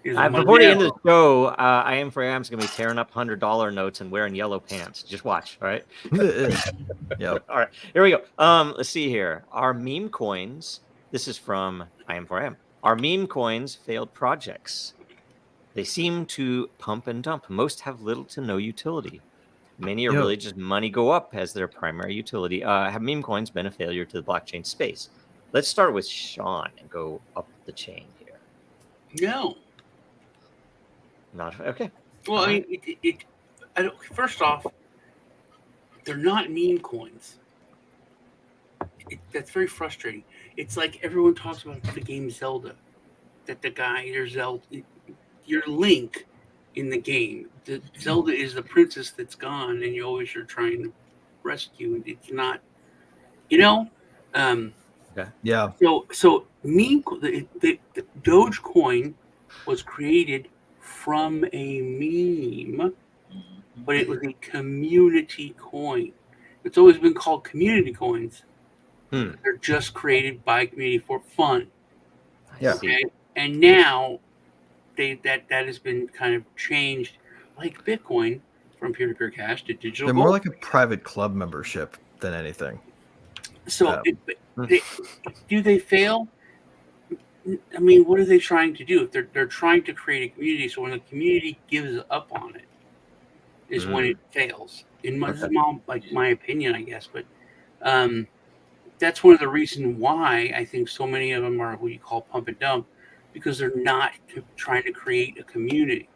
is Before the end of Monero. the show, I am for Am's going to be tearing up $100 notes and wearing yellow pants. Just watch, all right? Yep. All right, here we go. Let's see here. Our meme coins. This is from I am for Am. Our meme coins failed projects. They seem to pump and dump. Most have little to no utility. Many are really just money go up as their primary utility. Have meme coins been a failure to the blockchain space? Let's start with Sean and go up the chain here. No. Not okay. Well, I mean, I don't, first off, they're not meme coins. That's very frustrating. It's like everyone talks about the game Zelda, that the guy, your Link in the game. The Zelda is the princess that's gone, and you always are trying to rescue. And it's not, Yeah. So meme, the Dogecoin was created from a meme, but it was a community coin. It's always been called community coins. They're just created by community for fun. Yeah. Okay? And now that has been kind of changed, like Bitcoin, from peer-to-peer cash to digital They're gold. more like a private club membership than anything. So, do they fail? I mean, what are they trying to do? If they're trying to create a community, so when the community gives up on it, is when it fails. In my opinion, I guess, but that's one of the reasons why I think so many of them are what you call pump and dump, because they're not trying to create a community.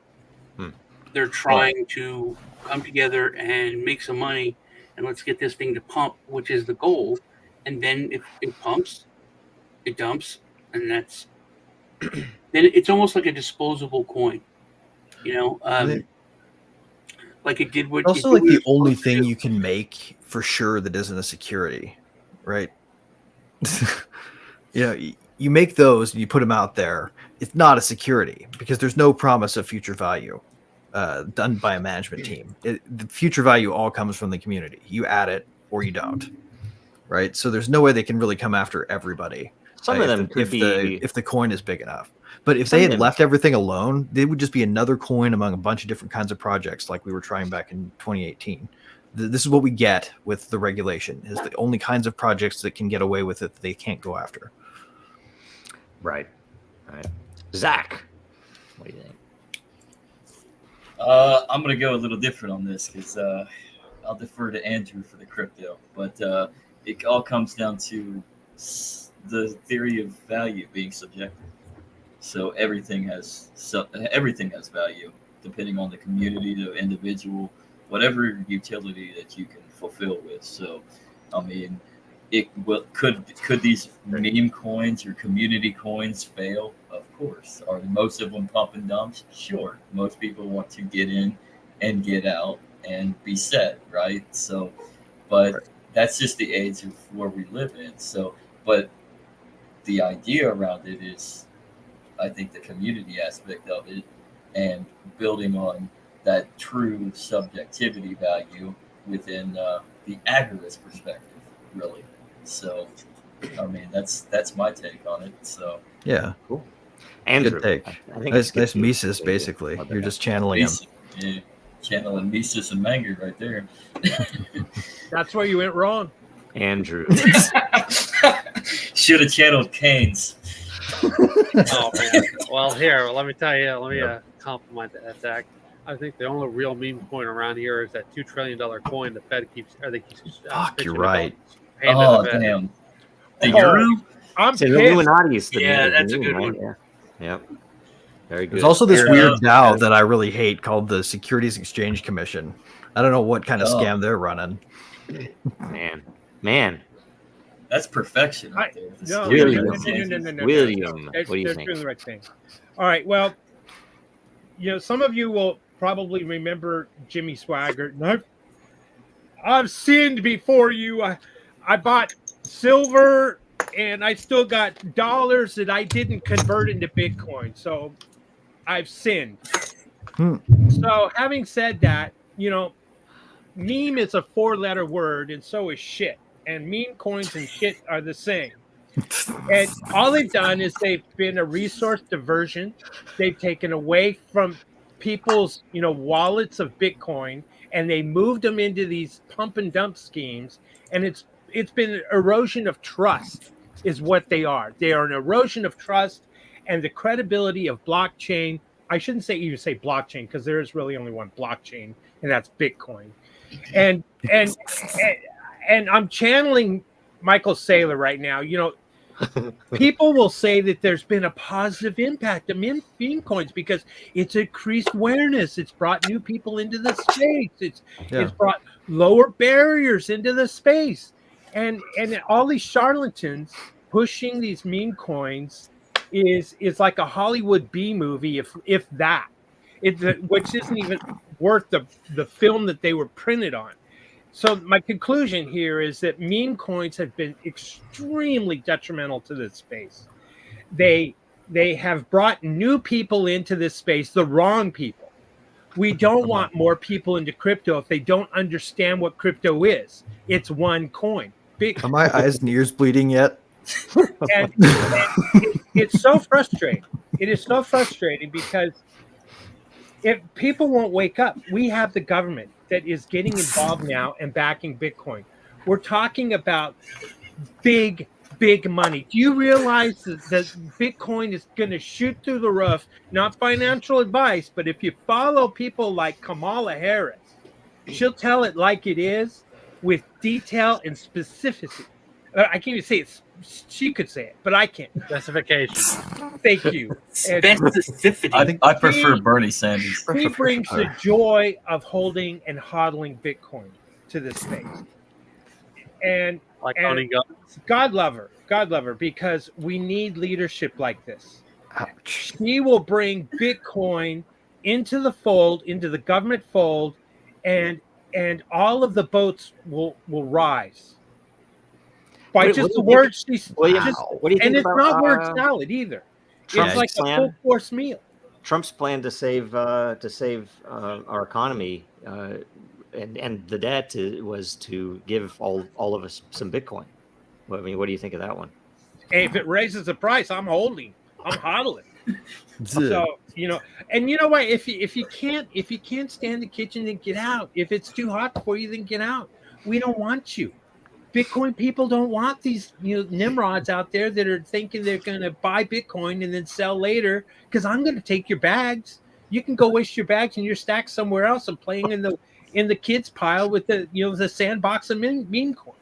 They're trying to come together and make some money, and let's get this thing to pump, which is the goal. And then if it pumps, it dumps, and that's then it's almost like a disposable coin, like it did what. Also, like the only thing you can make for sure that isn't a security, right? You make those and you put them out there. It's not a security because there's no promise of future value done by a management team. The future value all comes from the community. You add it or you don't, right? So there's no way they can really come after everybody. Some of them could be if the coin is big enough. But if they had left everything alone, they would just be another coin among a bunch of different kinds of projects like we were trying back in 2018. This is what we get with the regulation, is the only kinds of projects that can get away with it that they can't go after. Right. Zach, what do you think? I'm going to go a little different on this because I'll defer to Andrew for the crypto. But it all comes down to the theory of value being subjective. So everything has value depending on the community, the individual, whatever utility that you can fulfill with. So, I mean, could these meme coins or community coins fail? Of course. Are most of them pump and dumps? Sure. Most people want to get in and get out and be set, right? So, but that's just the age of where we live in. So, but the idea around it is, I think, the community aspect of it and building on that true subjectivity value within the aggregate perspective, really. So, I mean, that's my take on it. So Yeah, cool. Andrew, good take. I think Nice Mises, basically. You're just channeling him. Yeah, channeling Mises and Menger right there. That's where you went wrong. Andrew. Should have channeled Keynes. Oh man. Well, here, let me tell you. Let me compliment that attack. I think the only real meme coin around here is that $2 trillion coin the Fed keeps. Or they keep. Fuck, you're right. Oh damn. The euro. I'm It's the pissed. Illuminati's. Yeah, that's a good one. Yeah. Yep. Very good. There's also this Yeah. weird DAO that I really hate called the Securities Exchange Commission. I don't know what kind of Oh. scam they're running. Man. That's perfection. Right there. No, William. no. William, They're what do you doing think? the right thing. All right. Well, some of you will probably remember Jimmy Swaggart. And I've sinned before you. I bought silver, and I still got dollars that I didn't convert into Bitcoin. So I've sinned. So having said that, meme is a 4-letter word, and so is shit. And meme coins and shit are the same. And all they've done is they've been a resource diversion. They've taken away from people's, wallets of Bitcoin, and they moved them into these pump and dump schemes. And it's been an erosion of trust is what they are. They are an erosion of trust and the credibility of blockchain. I shouldn't even say blockchain, because there is really only one blockchain, and that's Bitcoin. And I'm channeling Michael Saylor right now. People will say that there's been a positive impact of meme coins because it's increased awareness. It's brought new people into the space. It's brought lower barriers into the space. And all these charlatans pushing these meme coins is like a Hollywood B movie, if that. Which isn't even worth the film that they were printed on. So my conclusion here is that meme coins have been extremely detrimental to this space. They have brought new people into this space, the wrong people. We don't want more people into crypto if they don't understand what crypto is. It's one coin. Are my eyes and ears bleeding yet? And it's so frustrating. It is so frustrating because if people won't wake up, we have the government that is getting involved now and backing Bitcoin. We're talking about big money. Do you realize that Bitcoin is going to shoot through the roof? Not financial advice, but if you follow people like Kamala Harris, she'll tell it like it is with detail and specificity. I can't even say it. She could say it, but I can't. Specification. Thank you. Specificity. I prefer Bernie Sanders. He brings the joy of holding and hodling Bitcoin to this space. And owning guns. God love her, because we need leadership like this. Ouch. She will bring Bitcoin into the fold, into the government fold, and all of the boats will rise. By just the words she's what do you think and it's about, not word salad either. Trump's it's like plan? a full course meal. Trump's plan to save our economy and the debt was to give all of us some Bitcoin. I mean, what do you think of that one? Hey, if it raises the price, I'm holding. I'm hodling. So and you know what? If you can't stand the kitchen, then get out. If it's too hot for you, then get out. We don't want you. Bitcoin people don't want these nimrods out there that are thinking they're going to buy Bitcoin and then sell later, because I'm going to take your bags. You can go waste your bags and your stacks somewhere else and playing in the kids pile with the sandbox of meme coins.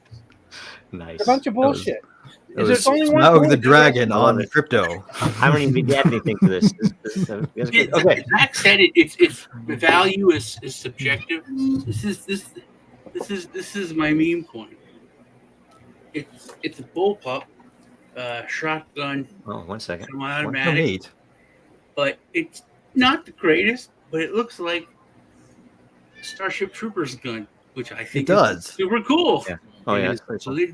Nice. It's a bunch of bullshit. There's only one Smaug the Dragon on crypto. I don't even get anything to this. Okay. That said, it's value is subjective. This is my meme coin. It's a bullpup shotgun. Oh, 1 second. Semi-automatic, but it's not the greatest. But it looks like Starship Troopers gun, which I think is super cool. Yeah. Oh yeah,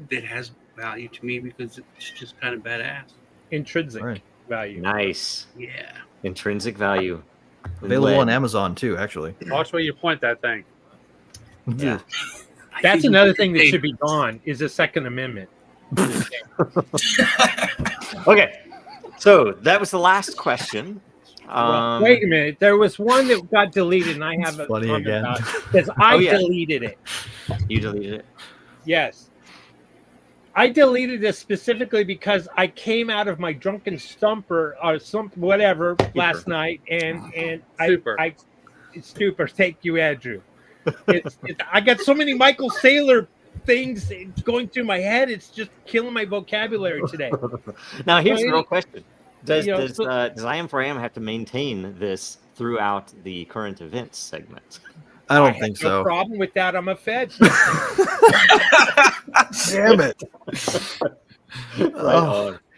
it has value to me because it's just kind of badass. Intrinsic value. Nice. Yeah. Intrinsic value. Available on Amazon too, actually. Watch where you point that thing. Yeah. That's another thing that should be gone is the Second Amendment. Okay, so that was the last question. Well, wait a minute. There was one that got deleted, and I have a funny comment again. about it, because I deleted it. You deleted it? Yes. I deleted it specifically because I came out of my drunken stupor or last night, and I stupor. Thank you, Andrew. I got so many Michael Saylor things going through my head. It's just killing my vocabulary today. Now, here's the real question: Does I Am for AM have to maintain this throughout the current events segment? I don't think so. No problem with that. I'm a Fed. Damn it!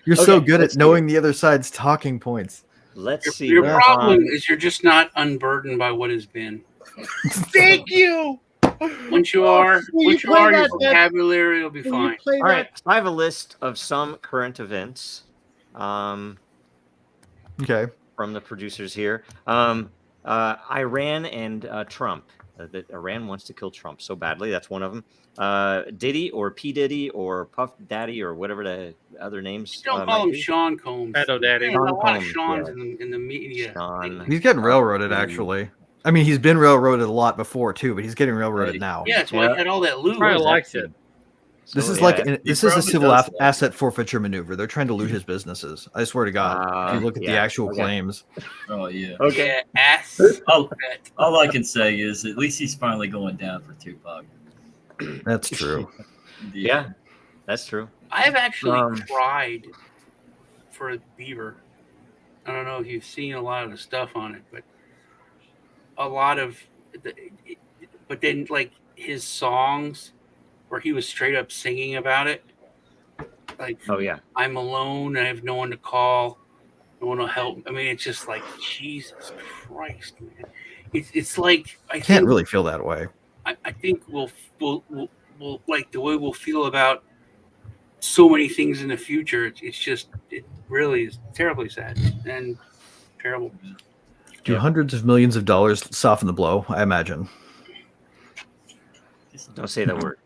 You're so good at knowing the other side's talking points. Let's see. Your problem is you're just not unburdened by what has been. Thank you. Once you are, your vocabulary will be fine. All right, I have a list of some current events. Okay. From the producers here, Iran and Trump. That Iran wants to kill Trump so badly. That's one of them. Diddy or P. Diddy or Puff Daddy or whatever the other names. Don't call him Sean Combs. Pedo Daddy. A lot of Sean's in the media. He's getting railroaded, actually. I mean, he's been railroaded a lot before too, but he's getting railroaded now. Yeah, that's why he had all that loot. Probably likes it. This is this is a civil asset forfeiture maneuver. They're trying to loot his businesses. I swear to God, if you look at the actual claims. Oh yeah. Okay. All I can say is at least he's finally going down for Tupac. That's true. Yeah, that's true. I have actually cried for Beaver. I don't know if you've seen a lot of the stuff on it, but but then like his songs where he was straight up singing about it. Like, I'm alone. I have no one to call. No one will help. I mean, it's just like, Jesus Christ, man. It's like, I can't really feel that way. I think we'll like the way we'll feel about so many things in the future. It really is terribly sad and terrible. Do hundreds of millions of dollars soften the blow? I imagine. Don't say that word.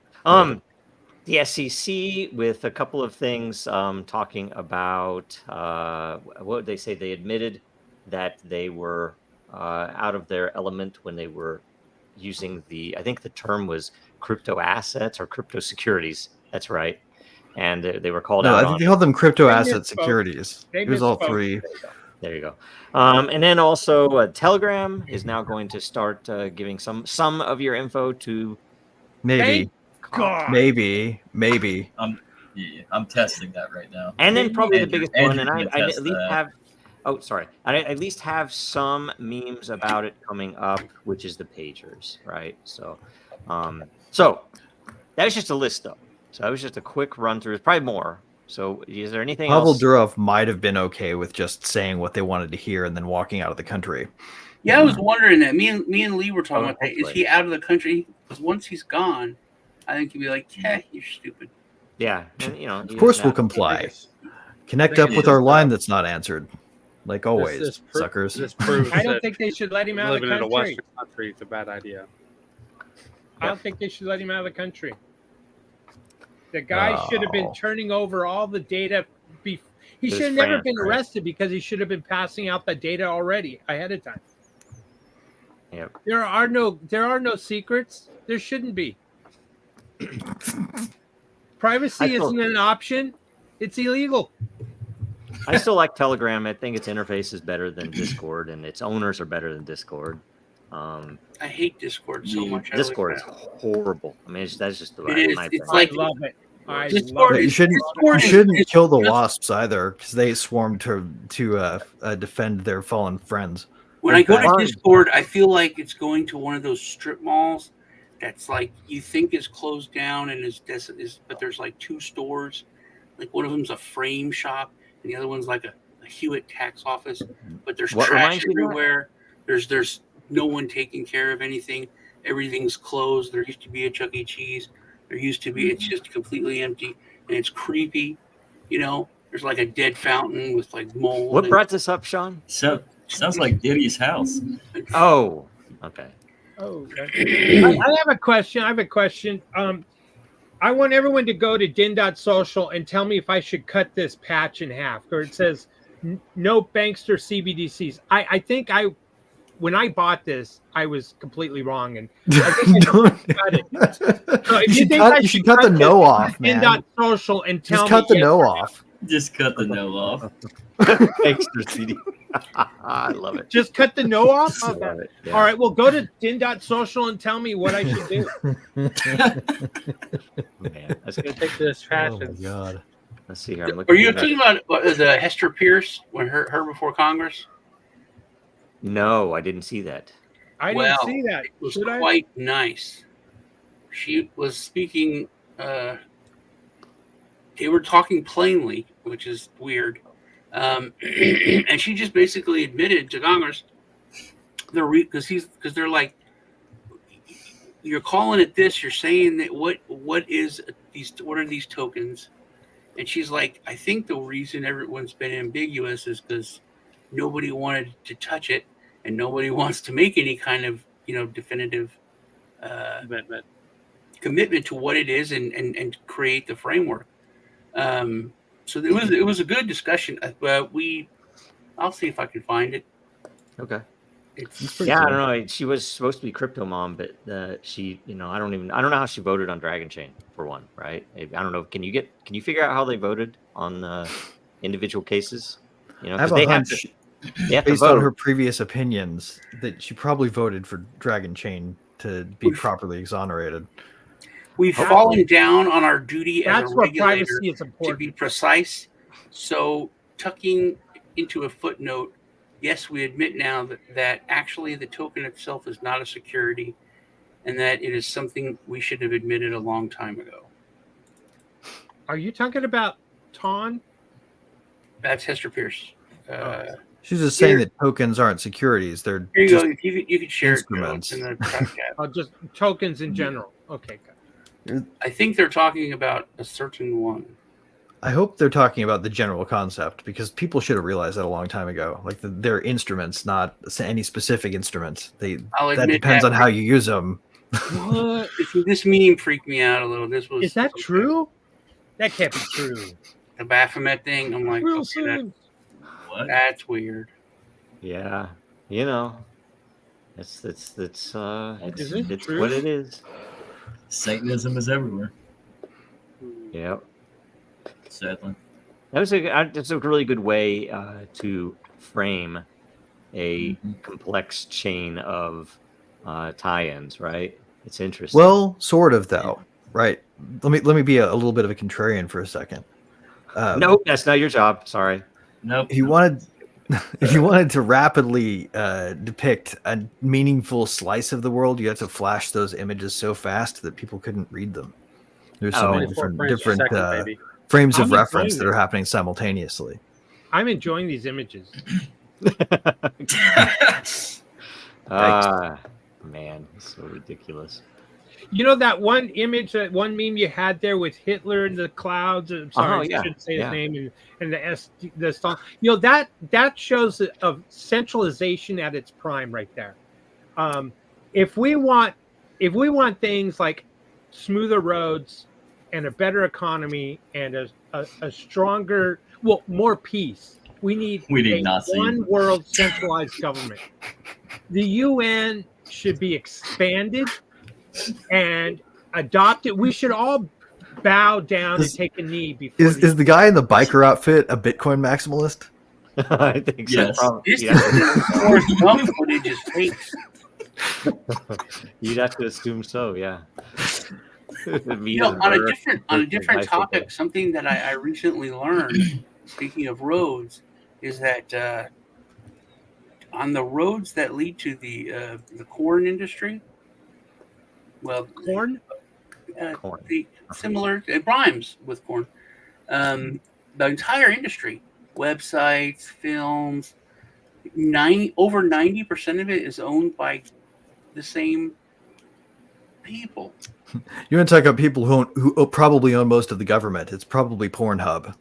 The SEC with a couple of things talking about what would they say? They admitted that they were out of their element when they were using I think the term was crypto assets or crypto securities. That's right. And they were called out. I think they called them crypto asset securities. Here's all three. There you go. And then also Telegram is now going to start giving some of your info to maybe. Maybe. I'm testing that right now. And then probably the biggest one, and I at least have. Oh, sorry. I at least have some memes about it coming up, which is the pagers, right? So that was just a list, though. So that was just a quick run through. There's probably more. So is there anything else? Pavel Durov might have been okay with just saying what they wanted to hear and then walking out of the country. Yeah, I was wondering that. Me and Lee were talking about that. Is he out of the country? Because once he's gone, I think he'd be like, "Yeah, you're stupid." Yeah, and, of course we'll comply. Connect up with our line that's not answered, like always, suckers. I don't think they should let him out of the country. Living in a Western country is a bad idea. I don't think they should let him out of the country. The guy should have been turning over all the data. He should have never been arrested because he should have been passing out the data already ahead of time. Yep. There are no secrets. There shouldn't be. Privacy isn't an option. It's illegal. I still like Telegram. I think its interface is better than Discord, and its owners are better than Discord. I hate Discord so much. Discord is horrible. I mean, that's just the right. I love it. You shouldn't kill the wasps either, because they swarm to defend their fallen friends. When I go to Discord, I feel like it's going to one of those strip malls that's like you think is closed down and but there's like two stores. Like one of them's a frame shop and the other one's like a Hewitt tax office. But there's trash everywhere. There's no one taking care of anything. Everything's closed. There used to be a Chuck E. Cheese. There used to be. It's just completely empty and it's creepy. You know, there's like a dead fountain with like mold. What brought this up, Sean? So Sounds like Diddy's house. Oh, okay. Oh, I have a question. I want everyone to go to din.social and tell me if I should cut this patch in half. Or it says no bankster CBDCs. I think when I bought this, I was completely wrong, and I think I should cut it. So you should cut the no off, man. Din.social and tell Just cut the me no off. Just cut the no off. Bankster CD. I love it. Just cut the no off? I Okay. love it. Yeah. All right, well, go to din.social and tell me what I should do. Man, that's good. Take this trash. Oh my and god. Let's see here. I'm looking Are you at talking about the Hester Pierce when her before Congress? No, I didn't see that. I didn't see that. It was Should I? quite nice. She was speaking. They were talking plainly, which is weird, and she just basically admitted to Congress because they're like, you're calling it this. You're saying that what are these tokens? And she's like, I think the reason everyone's been ambiguous is because nobody wanted to touch it, and nobody wants to make any kind of definitive commitment to what it is and create the framework. So it was a good discussion. I'll see if I can find it. Okay. It's Yeah, I don't know. She was supposed to be crypto mom, but she, I don't know how she voted on Dragon Chain for one, right? I don't know. Can you figure out how they voted on individual cases? I have a hunch, based on her previous opinions, that she probably voted for Dragon Chain to be properly exonerated. We've fallen down on our duty as a regulator privacy is important. to be precise. So tucking into a footnote, yes, we admit now that actually the token itself is not a security, and that it is something we should have admitted a long time ago. Are you talking about Ton? That's Hester Pierce. She's just saying that tokens aren't securities; they're Here you just go. You could share instruments. it in the podcast. Just tokens in general. Okay, good. I think they're talking about a certain one. I hope they're talking about the general concept, because people should have realized that a long time ago. Like they're instruments, not any specific instruments. That depends on how you use them. What? This meme freaked me out a little. Is that true? That can't be true. The Baphomet thing. I'm like, What? That's weird. Yeah, it's true? what it is. Satanism is everywhere. Yep. Sadly. That's a really good way to frame a complex chain of tie-ins, right? It's interesting. Well, sort of though, right? Let me be a little bit of a contrarian for a second. Nope, that's not your job. Sorry. Nope. If you wanted to rapidly depict a meaningful slice of the world, you have to flash those images so fast that people couldn't read them. There's so many different frames of reference that are happening simultaneously. I'm enjoying these images. Man, it's so ridiculous. That one image, that one meme you had there with Hitler in the clouds. I'm sorry, I shouldn't say his name. And the song. That shows of centralization at its prime right there. If we want things like smoother roads and a better economy and a stronger, more peace, we need one world centralized government. The UN should be expanded and adopted. We should all bow down and take a knee before. Is the guy in the biker outfit a Bitcoin maximalist? I think so. Yes. You'd have to assume so, yeah. On a different topic, something that I recently learned, speaking of roads, is that on the roads that lead to the corn industry, corn? Similar, it rhymes with corn. The entire industry, websites, films, over 90% of it is owned by the same people. You want to talk about people who probably own most of the government? It's probably Pornhub.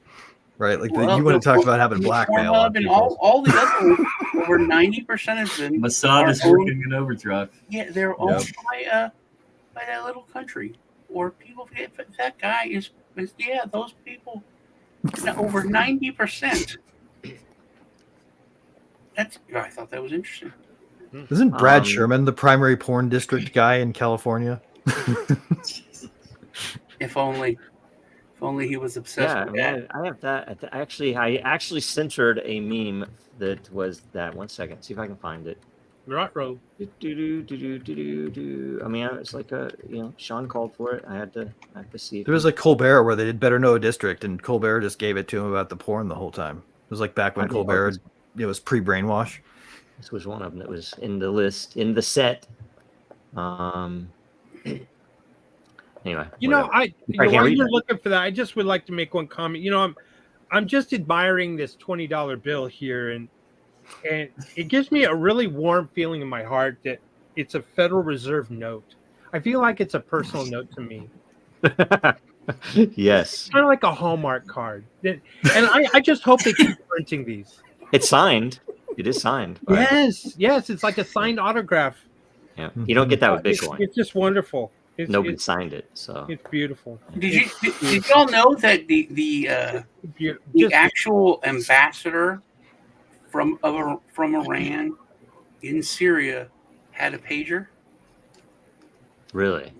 right? Like you want to talk about having blackmail on and people. all the other ones, over 90% of them. Mossad is working in overdrive. Yeah, they're owned by that little country. Or people forget that guy is those people. Over 90%. I thought that was interesting. Isn't Brad Sherman the primary porn district guy in California? If only he was obsessed with that. I have that. I actually censored a meme that was that. 1 second, see if I can find it. Right, row. I mean, it's like Sean called for it. I had to see. There was like Colbert where they did Better Know a District, and Colbert just gave it to him about the porn the whole time. It was like back when Colbert, it was pre-brainwash. This was one of them that was in the list, in the set. Anyway, while you're looking for that, I just would like to make one comment. I'm just admiring this $20 bill here, and it gives me a really warm feeling in my heart that it's a Federal Reserve note. I feel like it's a personal note to me. Yes, kind of like a Hallmark card. And I just hope they keep printing these. It's signed. It is signed. Yes, it's like a signed autograph. Yeah, you don't get that with Bitcoin. It's just wonderful. Nobody signed it, so it's beautiful. Did y'all know that the actual ambassador from Iran in Syria had a pager? Really?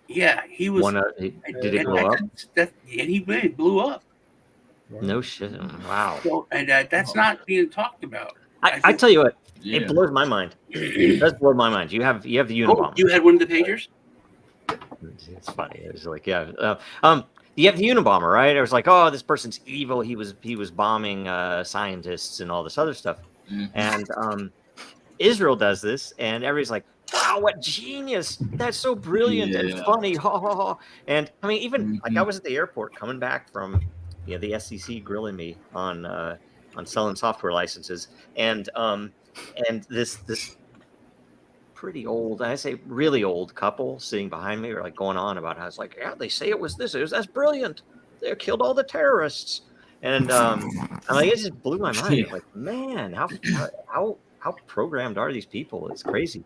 Yeah, he was. Did it blow up? And he blew up. No shit! Wow. So, and that's not being talked about. I tell you what, it blows my mind. It does blow my mind. You have the Unabomber. Oh, you had one of the pagers? It's funny. It was like, you have the Unabomber, right? It was like, oh, this person's evil. He was bombing scientists and all this other stuff. Mm-hmm. And Israel does this, and everybody's like, wow, what genius! That's so brilliant and funny. Ha ha ha! And I mean, even like I was at the airport coming back from the SEC grilling me on selling software licenses, and this pretty old, I say really old couple sitting behind me were like going on about how it's like, yeah, they say it was that's brilliant. They killed all the terrorists, and I'm like, it just blew my mind. Like, man, how programmed are these people? It's crazy.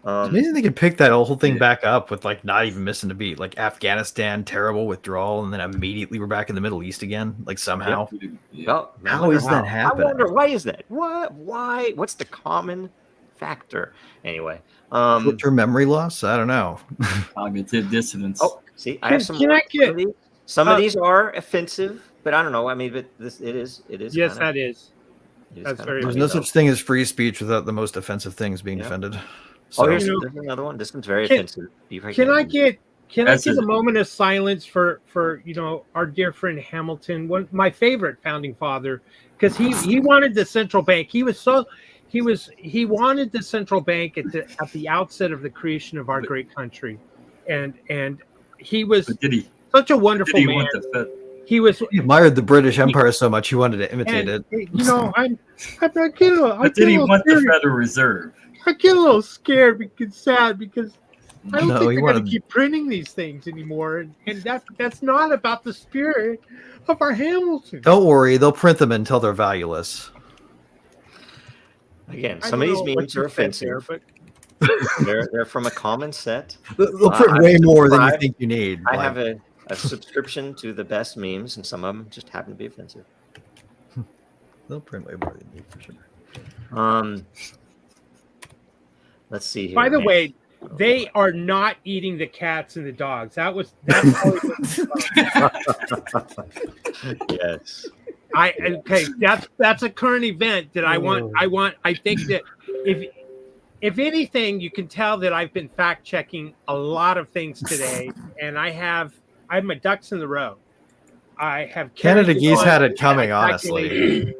It's amazing they could pick that whole thing back up with like not even missing a beat. Like Afghanistan, terrible withdrawal, and then immediately we're back in the Middle East again. Like somehow. Yeah. How is that happening? I wonder, why is that? What? Why? What's the common factor? Anyway, short-term memory loss. I don't know. Cognitive dissonance. Oh, see, I have some. Some of these are offensive, but I don't know. I mean, but it is. Yes, that is. That's very. There's no such thing as free speech without the most offensive things being defended. So, here's another one. This one's very offensive. Can I get a moment of silence for our dear friend Hamilton, my favorite founding father, because he wanted the central bank. He wanted the central bank at the outset of the creation of our great country, and he was such a wonderful man. He admired the British Empire so much he wanted to imitate it. But did he want the Federal Reserve? I get a little scared because sad because I don't think they're going to keep printing these things anymore, and that's not about the spirit of our Hamilton. Don't worry, they'll print them until they're valueless. Again, some of these memes are offensive. But they're from a common set. They'll print way more than you think you need. I have a subscription to the best memes, and some of them just happen to be offensive. They'll print way more than you need for sure. Let's see here. By the way, they are not eating the cats and the dogs. That's yes. That's a current event that I want. I think that if anything, you can tell that I've been fact checking a lot of things today, and I have my ducks in the row. I have Canada geese had it coming, honestly.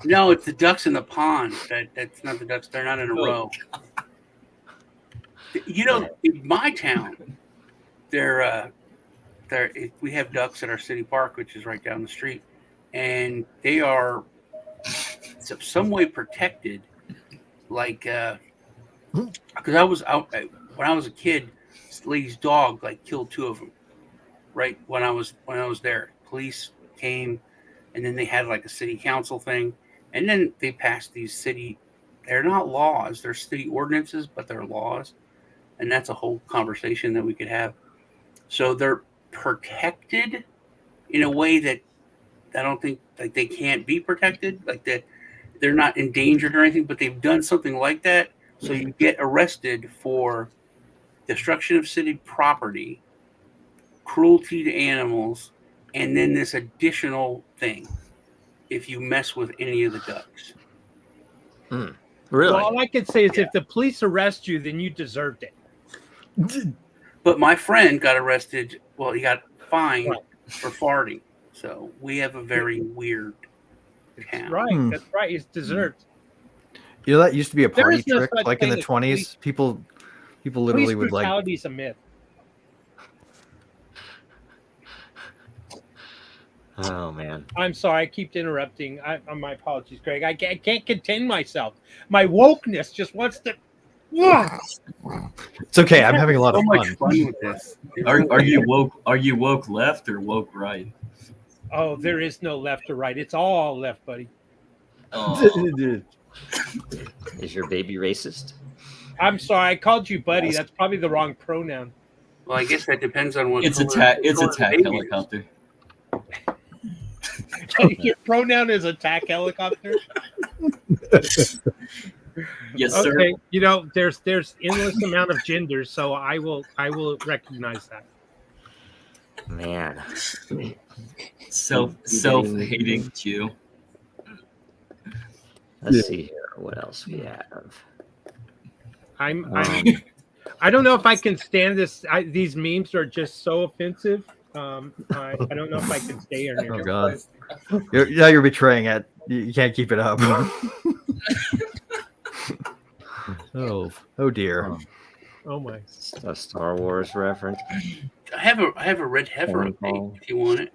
No, it's the ducks in the pond. That's not the ducks. They're not in a row. In my town, we have ducks at our city park, which is right down the street, and they are some way protected. Like, because I was out when I was a kid, this lady's dog killed two of them. Right when I was there, police came, and then they had like a city council thing, and then they passed these city. They're not laws; they're city ordinances, but they're laws, and that's a whole conversation that we could have. So they're protected in a way that I don't think like they can't be protected, like that they're not endangered or anything, but they've done something like that. So you get arrested for destruction of city property, cruelty to animals, and then this additional thing if you mess with any of the ducks. Really? Well, all I can say is if the police arrest you, then you deserved it. But my friend got arrested. Well, he got fined for farting. So we have a very weird town. Right. That's right. It's deserved. You know, that used to be a There party is no trick, such like in the thing as 20s. People literally would like. Brutality is a myth. Oh man. I'm sorry. I keep interrupting. My apologies, Greg. I can't contain myself. My wokeness just wants to. It's okay. I'm having a lot of fun. with this. Are you woke? Are you woke left or woke right? Oh, there is no left or right. It's all left, buddy. Oh. Is your baby racist? I'm sorry. I called you buddy. That's probably the wrong pronoun. Well, I guess that depends on what. It's a tack helicopter. Your pronoun is attack helicopter. Yes, sir. Okay, you know there's endless amount of genders, so I will recognize that. Man, self-hating Jew. Let's see here. What else we have? I don't know if I can stand this. These memes are just so offensive. I don't know if I can stay here. Oh God, you're betraying it. You can't keep it up. Oh dear. Oh my. A Star Wars reference. I have a red heifer update if you want it.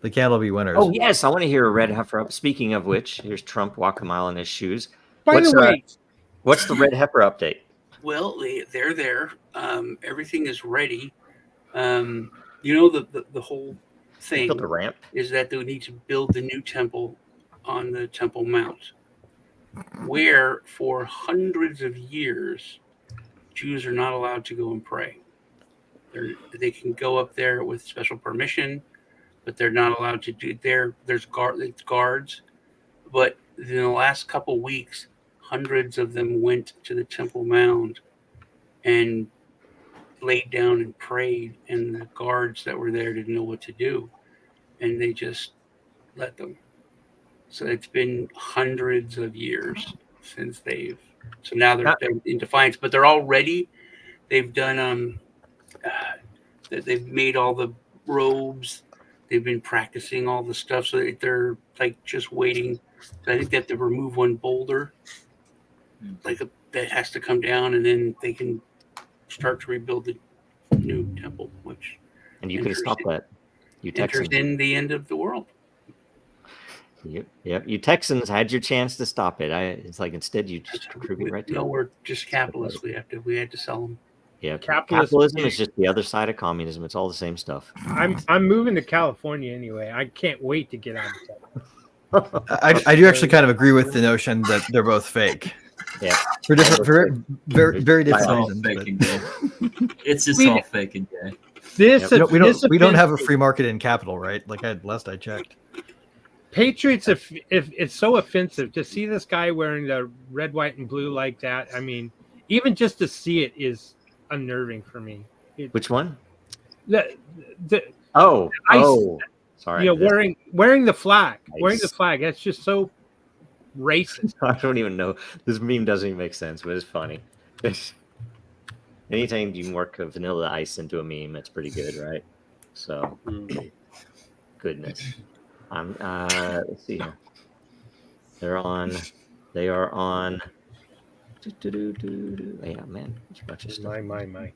The cattle be winners. Oh yes, I want to hear a red heifer up. Speaking of which, here's Trump walk a mile in his shoes. By the way, what's the red heifer update? Well, they're there. Everything is ready. You know the whole thing Build a ramp. is that they need to build the new temple on the Temple Mount, where for hundreds of years Jews are not allowed to go and pray. They can go up there with special permission, but they're not allowed to do there. There's guards, but in the last couple weeks, hundreds of them went to the Temple Mount and laid down and prayed, and the guards that were there didn't know what to do, and they just let them. So it's been hundreds of years since so now they're in defiance, but they're all ready. They've done they've made all the robes. They've been practicing all the stuff, so they're like just waiting. So I think they have to remove one boulder, that has to come down, and then they can start to rebuild the new temple, and you can stop that. You enters Texans in the end of the world. Yep. You Texans had your chance to stop it. It's like instead you just prove it right to. No, we're just capitalists. We had to sell them. Yeah, capitalism is just the other side of communism. It's all the same stuff. I'm moving to California anyway. I can't wait to get out of town. I do actually kind of agree with the notion that they're both fake. Yeah, for different, very different reasons. Fake and gay. It's just all fake and gay. We don't have a free market in capital, right? Like last I checked. Patriots, if it's so offensive to see this guy wearing the red, white, and blue like that. I mean, even just to see it is unnerving for me. Which one? Sorry. Yeah, wearing the flag. Nice. Wearing the flag. That's just so racist. I don't even know. This meme doesn't even make sense, but it's funny. Anytime you can work a Vanilla Ice into a meme, that's pretty good, right? So, goodness. Let's see here. They are on. Yeah, man, there's a bunch of stuff. My.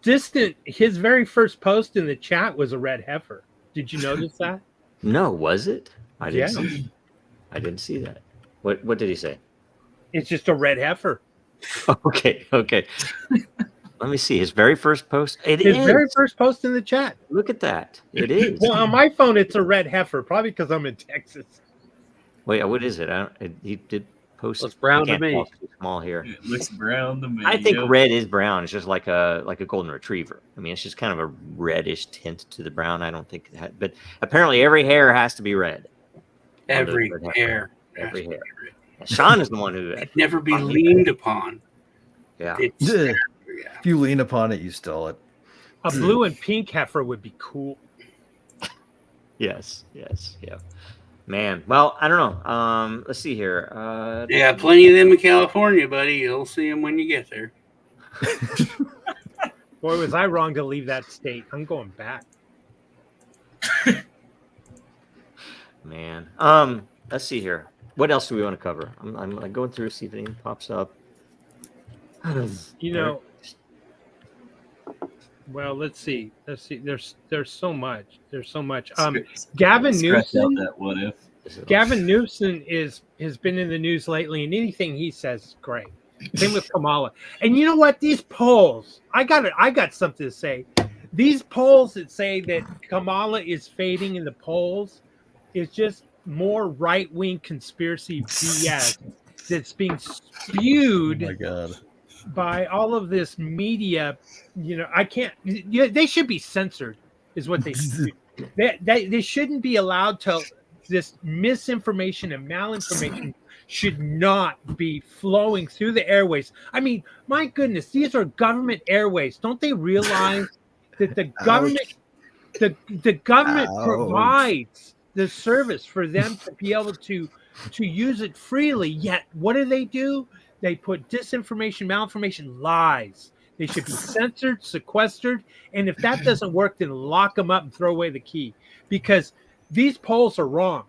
Distant. His very first post in the chat was a red heifer. Did you notice that? No, was it? I didn't see that. What did he say? It's just a red heifer. Okay. Let me see his very first post. It His is. very first post in the chat. Look at that. It is. Well, on my phone, it's a red heifer, probably because I'm in Texas. Wait, what is it? He did post. Looks brown I can't to me. tell, it's too small here. It looks brown to me. I think red is brown. It's just like a golden retriever. I mean, it's just kind of a reddish tint to the brown. I don't think that, but apparently every hair has to be red. Every hair. Every hair. Sean is the one who never be leaned upon. Yeah. If you lean upon it, you stole it. A blue and pink heifer would be cool. Yes. Yeah. Man, well, I don't know. Let's see here. Yeah, plenty of them in California, buddy. You'll see them when you get there. Boy, was I wrong to leave that state. I'm going back. Man. Let's see here. What else do we want to cover? I'm going through, see if anything pops up. You know, well, let's see. There's so much. Gavin Newsom. Gavin Newsom has been in the news lately, and anything he says is great. Same with Kamala. And you know what? These polls, I got something to say. These polls that say that Kamala is fading in the polls is just more right-wing conspiracy BS that's being spewed. Oh my God. By all of this media. You know, I can't. They should be censored, is what they should. They shouldn't be allowed to. This misinformation and malinformation should not be flowing through the airways. I mean, my goodness, these are government airways. Don't they realize that the government, the government provides the service for them to be able to use it freely? Yet, what do? They put disinformation, malinformation, lies. They should be censored, sequestered, and if that doesn't work, then lock them up and throw away the key. Because these polls are wrong.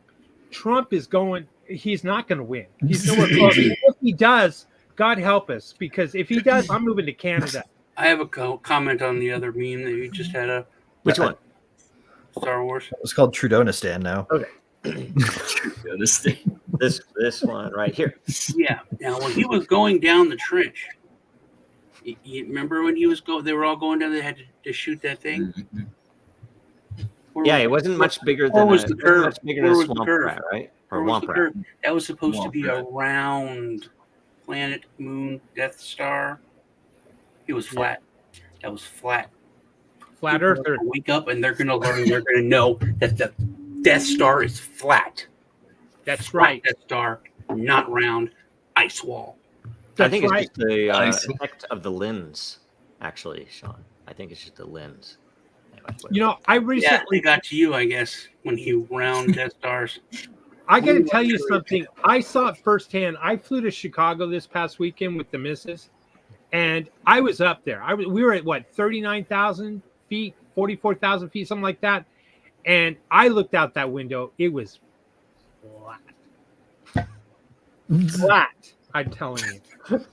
Trump is going. He's not going to win. He's nowhere close. If he does, God help us. Because if he does, I'm moving to Canada. I have a comment on the other meme that you just had up. Which one? Star Wars. It's called Trudeaunistan now. Okay. this one right here. Yeah. Now, when he was going down the trench, you remember when he was they were all going down. They had to shoot that thing. Yeah, it wasn't much bigger than was the curve? Much bigger than a swamp rat, right? Or was womp the rat. curve? That was supposed to be a round planet, moon, Death Star. It was flat. That was flat. Flat Earth. Wake up and they're going to learn. They're going to know that the Death Star is flat. That's right. Death Star, not round. Ice wall. I think it's just the effect of the lens, actually, Sean. I think it's just the lens. You know, I recently got to you, I guess, when he round Death Stars. I got to tell you something. I saw it firsthand. I flew to Chicago this past weekend with the missus, and I was up there. We were at, 39,000 feet, 44,000 feet, something like that. And I looked out that window. It was flat. Flat, I'm telling you.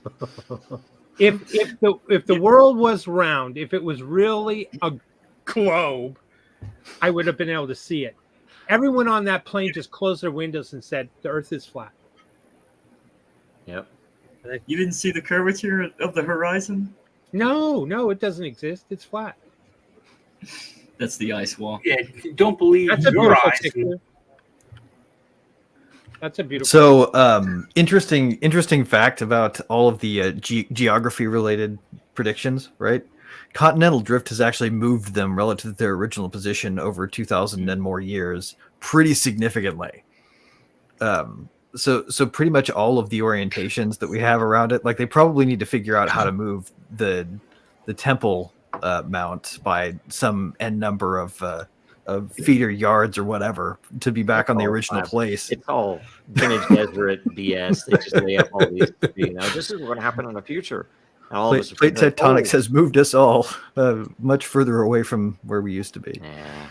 If the world was round, if it was really a globe, I would have been able to see it. Everyone on that plane just closed their windows and said the Earth is flat. Yep. You didn't see the curvature of the horizon? No, it doesn't exist. It's flat. That's the ice wall. Yeah, don't believe That's a your beautiful eyes. picture. That's a beautiful. So, interesting fact about all of the geography related predictions, right? Continental drift has actually moved them relative to their original position over 2,000 and more years pretty significantly. So pretty much all of the orientations that we have around it, like they probably need to figure out how to move the temple mount by some n number of feet or yards or whatever to be back on the original place. It's all vintage desert BS. They just lay up all these. This is what going to happen in the future. And all Plate tectonics has moved us all much further away from where we used to be. Yeah.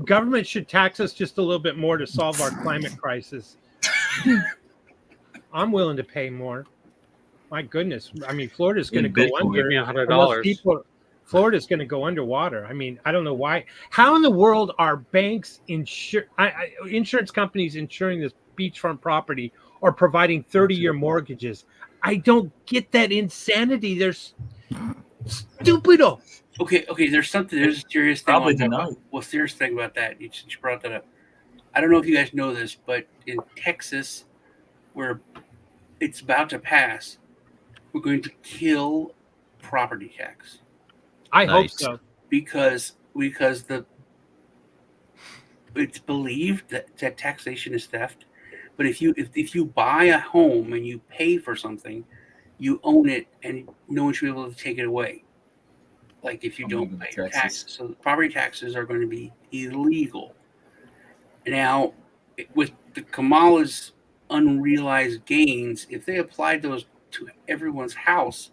Government should tax us just a little bit more to solve our climate crisis. I'm willing to pay more. My goodness. I mean, Florida's going to go under. Give me $100. Florida's going to go underwater. I mean, I don't know why. How in the world are banks, insurance companies insuring this beachfront property or providing 30-year mortgages? I don't get that insanity. Stupido. Okay. There's a serious thing. Probably tonight. Well, serious thing about that. You brought that up. I don't know if you guys know this, but in Texas, where it's about to pass, we're going to kill property tax. I hope so. Because it's believed that taxation is theft. But if you buy a home and you pay for something, you own it, and no one should be able to take it away. Like if you don't pay your taxes, so property taxes are going to be illegal. Now, with the Kamala's unrealized gains, if they applied those to everyone's house,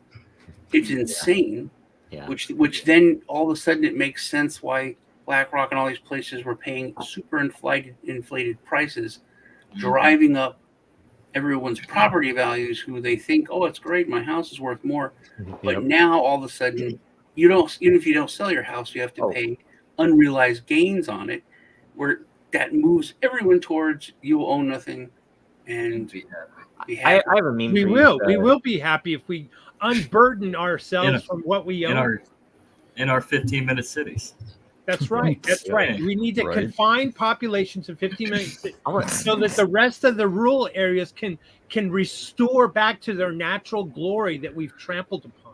it's insane. Yeah. Which then all of a sudden it makes sense why BlackRock and all these places were paying super inflated prices, driving up everyone's property values. Who they think, oh, it's great, my house is worth more. But now all of a sudden, even if you don't sell your house, you have to pay unrealized gains on it, where that moves everyone towards you will own nothing and be happy. I have a meme. We will be happy if we unburden ourselves from what we own in our 15-minute cities. That's right. That's right. We need to confine populations in 15-minute cities so that the rest of the rural areas can restore back to their natural glory that we've trampled upon.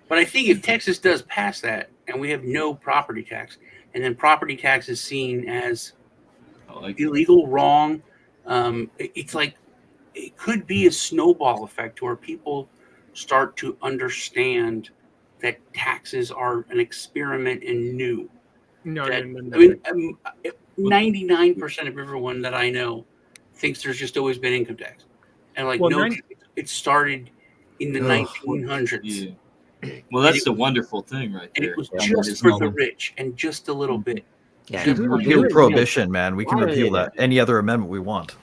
But I think if Texas does pass that and we have no property tax, and then property tax is seen as illegal, wrong, it's like it could be a snowball effect where people start to understand that taxes are an experiment and new. No. I mean, 99% of everyone that I know thinks there's just always been income tax, and it started in the 1900s. Yeah. Well, that's the wonderful thing, right there. And it was just for the rich and just a little bit. Yeah, repeal prohibition, man. We can repeal that. Any other amendment we want.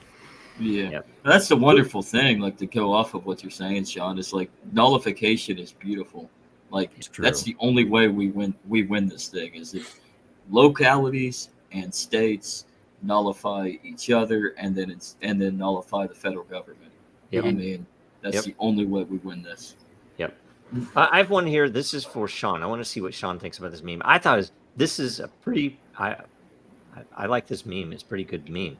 Yeah. That's the wonderful thing. Like, to go off of what you're saying, Sean, is like nullification is beautiful. Like, that's the only way we win this thing, is if localities and states nullify each other and then nullify the federal government. I mean, that's the only way we win this. Yep. I have one here. This is for Sean. I want to see what Sean thinks about this meme. I thought this is a pretty. I like this meme. It's a pretty good meme.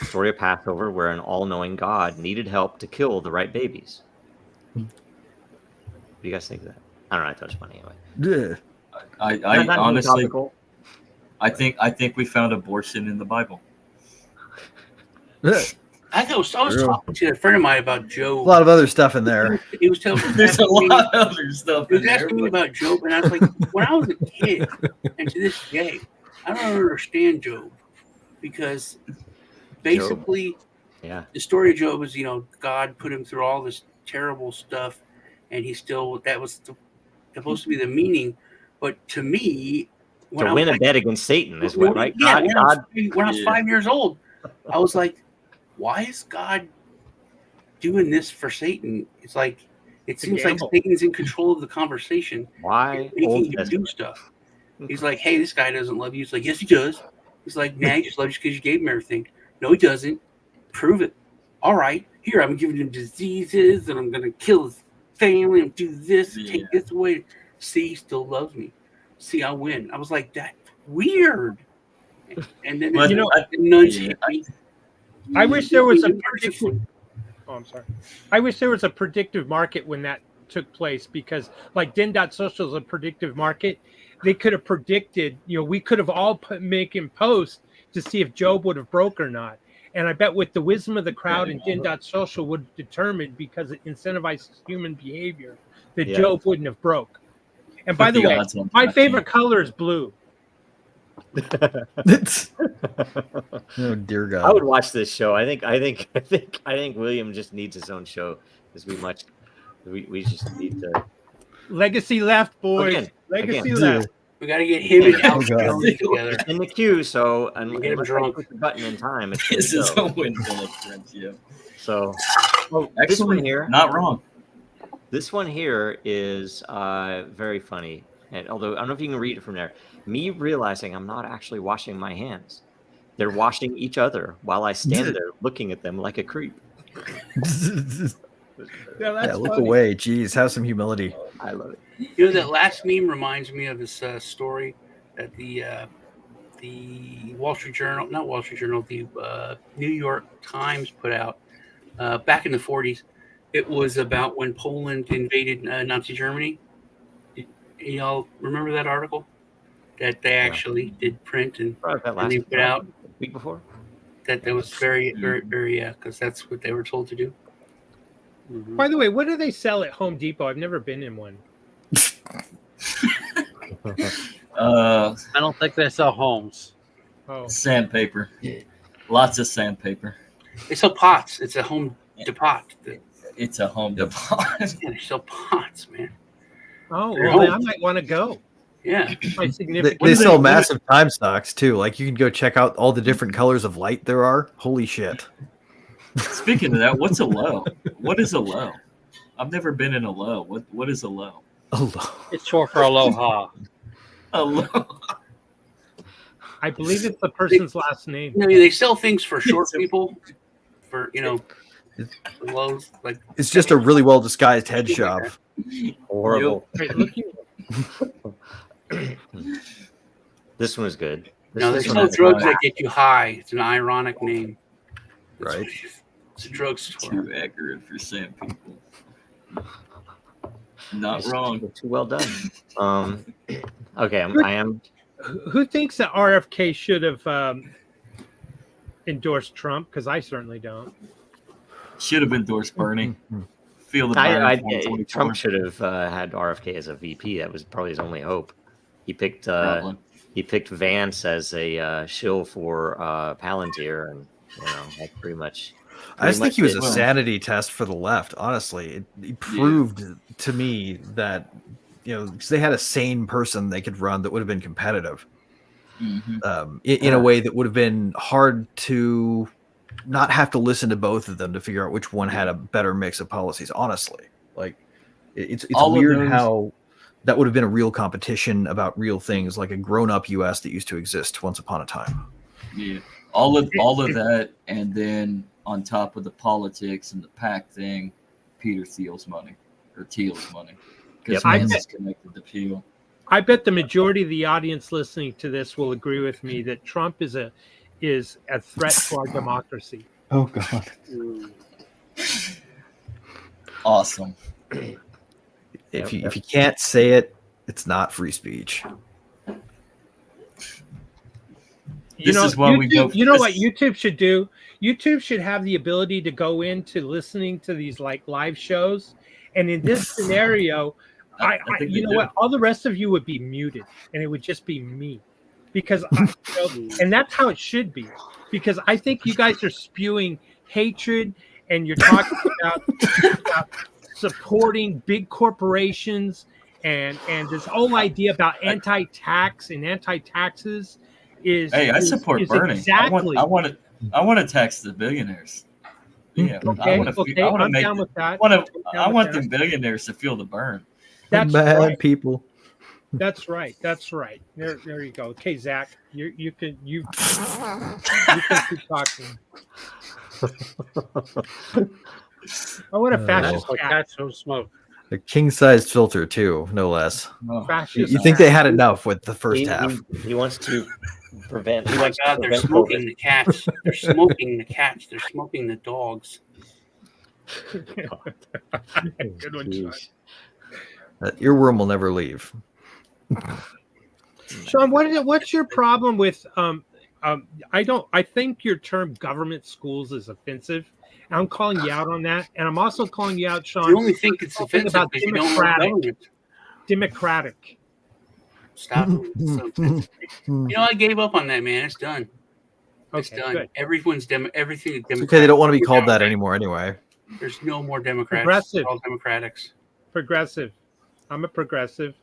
Story of Passover, where an all-knowing God needed help to kill the right babies. What do you guys think of that? I don't know. I thought it was funny anyway. Yeah. I honestly, I think we found abortion in the Bible. I was talking to a friend of mine about Job. A lot of other stuff in there. He was telling me there's a lot of other stuff. He was asking me about Job, and I was like, when I was a kid, and to this day, I don't understand Job, because basically, the story of Job is, God put him through all this terrible stuff, and that was supposed to be the meaning. But to me, to win a bet against Satan is what, right? Yeah, when I was 5 years old, I was like, why is God doing this for Satan? It's like, it seems like Satan's in control of the conversation. Why? Making you do stuff. He's like, hey, this guy doesn't love you. He's like, yes, he does. He's like, nah, he just loves you because you gave him everything. No, he doesn't. Prove it. All right, here, I'm giving him diseases, and I'm going to kill his family and do this and take this away. See, he still loves me. See, I win. I was like, that's weird. And then, nuns hit me. I wish there was a predictive. Oh, I'm sorry. I wish there was a predictive market when that took place, because like din.social is a predictive market. They could have predicted, we could have all making posts to see if Job would have broke or not. And I bet with the wisdom of the crowd and din.social would have determined, because it incentivizes human behavior, that Job wouldn't have broke. And by the way, my favorite color is blue. Oh dear God! I would watch this show. I think William just needs his own show, because we just need to. Legacy left, boys. Legacy left. We got to get him and Alex Jones together in the queue. So and get him drunk. Push the button in time. This is a win for friends. Yeah. So, this one here, not wrong. This one here is very funny. And although I don't know if you can read it from there, me realizing I'm not actually washing my hands. They're washing each other while I stand there looking at them like a creep. Yeah, look funny. away. Jeez, have some humility. I love it. You know, that last meme reminds me of this story that the Wall Street Journal, not Wall Street Journal, the New York Times put out back in the 40s. It was about when Poland invaded Nazi Germany. Y'all remember that article? That they actually did print and they put out week before. That was very, very, very, because that's what they were told to do. By the way, what do they sell at Home Depot? I've never been in one. I don't think they sell homes. Oh, Sandpaper. Lots of sandpaper. They sell pots. It's a home depot. It's a home depot. Yeah, they sell pots, man. oh, well, then I might want to go. Yeah. My significant. They sell massive time stocks too. Like you can go check out all the different colors of light there are. Holy shit. Speaking of that, what's a low? What is a low? I've never been in a low. What is a low? A low. It's short for aloha. A low. I believe it's the person's last name. No, they sell things for short people, for lows. Like It's just a really well disguised head shop. Horrible. Wait, look here. This one is good. No, they This sell one drugs that get you high. It's an ironic name. Right. It's a drugstore. Too accurate for sand people. Not wrong. Too well done. Okay, I am. Who thinks that RFK should have endorsed Trump? Because I certainly don't. Should have endorsed Bernie. Feel the burn. Trump should have had RFK as a VP. That was probably his only hope. He picked Vance as a shill for Palantir, and that's pretty much. I just think he was a sanity test for the left. Honestly, it proved to me that because they had a sane person they could run that would have been competitive, in a way that would have been hard to not have to listen to both of them to figure out which one had a better mix of policies. Honestly, like it's weird how that would have been a real competition about real things, like a grown-up U.S. that used to exist once upon a time. Yeah, all of that, and then on top of the politics and the PAC thing, Peter Thiel's money or Thiel's money, because Vance is connected to Thiel. I bet the majority of the audience listening to this will agree with me that Trump is a threat to our democracy. Oh God! Awesome. If you can't say it, it's not free speech. This is why we go. You know what YouTube should do? YouTube should have the ability to go into listening to these like live shows, and in this scenario, I you know what? All the rest of you would be muted, and it would just be me, because and that's how it should be, because I think you guys are spewing hatred, and you're talking about supporting big corporations, and this whole idea about anti-tax and anti-taxes is. Hey, I support Bernie. Exactly. I want to tax the billionaires. Yeah, okay, I'm down with that. I want the billionaires to feel the burn. That's bad right. people. That's right. There you go. Okay, Zach, you can keep talking. I want a fascist cat. No smoke. A king-sized filter too, no less. Fascist You think they had enough with the first half? He wants to prevent. Oh my God, they're smoking the cats. They're smoking the cats. They're smoking the dogs. Good one, Sean. That earworm will never leave. Sean, what's your problem with I think your term government schools is offensive. I'm calling you out on that, and I'm also calling you out, Sean. You only think it's offensive about because you don't know government. Democratic. Stop. I gave up on that, man. It's done. It's done. Good. Everything is Democratic. Okay, they don't want to be called that anymore anyway. There's no more Democrats. Progressive. All Democratics. Progressive. I'm a progressive.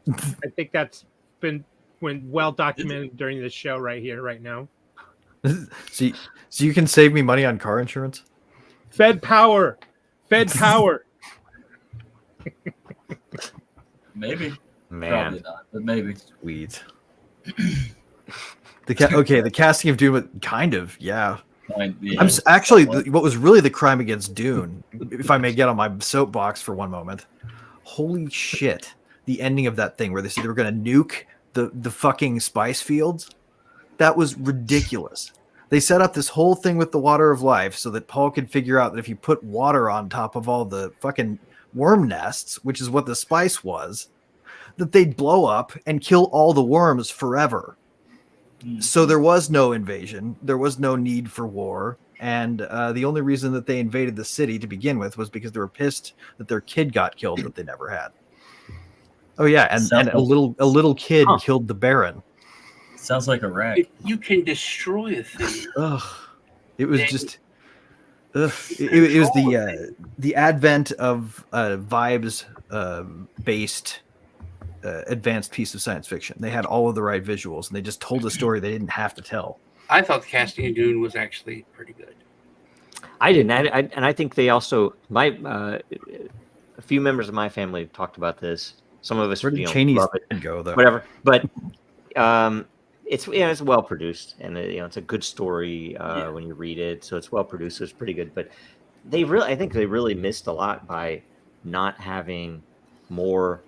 I think that's been well documented during this show right here, right now. So you can save me money on car insurance? Fed power. Maybe. Man. Probably not, but maybe. Sweet. The casting of Doom, kind of, yeah. Actually, what was really the crime against Dune, if I may get on my soapbox for one moment. Holy shit. The ending of that thing where they said they were going to nuke the fucking spice fields. That was ridiculous. They set up this whole thing with the water of life so that Paul could figure out that if you put water on top of all the fucking worm nests, which is what the spice was, that they'd blow up and kill all the worms forever. So there was no invasion. There was no need for war. And the only reason that they invaded the city to begin with was because they were pissed that their kid got killed that they never had. Oh yeah, and a little kid killed the Baron. Sounds like a rat. You can destroy a thing. Ugh. It was just. Ugh. It was the advent of vibes based advanced piece of science fiction. They had all of the right visuals, and they just told a story they didn't have to tell. I thought the casting of Dune was actually pretty good. I didn't, and I think they also a few members of my family talked about this. Some of us, love it, go though. Whatever, but it's well produced, and it's a good story when you read it. So it's well produced. So it's pretty good. But I think they really missed a lot by not having more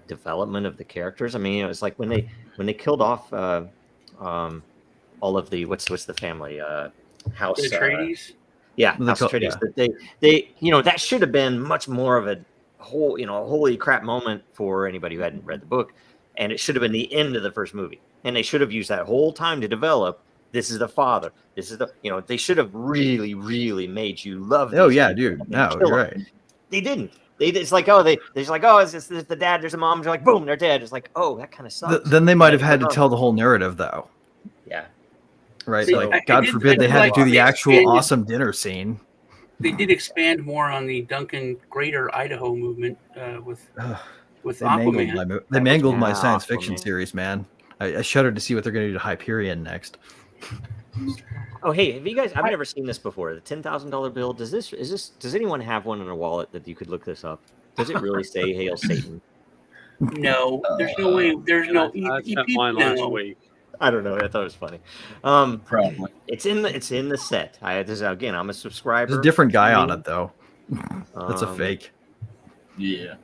development of the characters. I mean, it's like when they killed off all of the what's the family house Atreides. House Atreides. Yeah. They that should have been much more of a whole holy crap moment for anybody who hadn't read the book, and it should have been the end of the first movie, and they should have used that whole time to develop. This is the father. This is the they should have really made you love. Oh yeah, dude. No, you're right. They didn't. It's like they're just like it's the dad. There's a mom. They're like boom, they're dead. It's like that kind of sucks. Then they might have had to tell the whole narrative though. Yeah. Right. So, God forbid they had to do the actual awesome dinner scene. They did expand more on the Duncan Greater Idaho movement with Aquaman. They mangled my science fiction series, man. I shuddered to see what they're going to do to Hyperion next. Oh, hey, have you guys? I've never seen this before. The $10,000 bill. Does anyone have one in their wallet that you could look this up? Does it really say "Hail Satan"? No, there's no way. There's no. I spent mine last week. I don't know. I thought it was funny. Probably. It's in the set. I'm a subscriber. There's a different guy on it though. That's a fake. Yeah.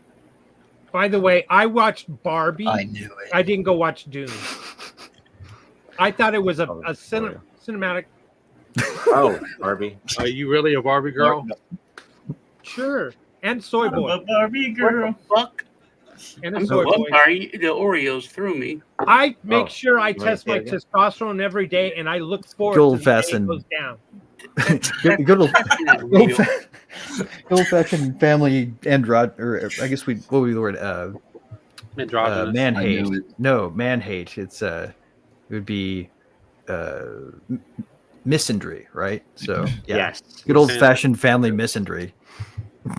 By the way, I watched Barbie. I knew it. I didn't go watch Dune. I thought it was a cinematic. Oh, Barbie. Are you really a Barbie girl? Sure. And soy boy. I'm a Barbie girl. Fuck. And a soy boy. Sorry, the Oreos threw me. I make sure I test my testosterone every day, and I look forward to the day it goes down. Good old-fashioned family or I guess what would be the word? Man hate. No, man hate. It's it would be misandry, right? So yeah. Yes. Good old-fashioned family misandry.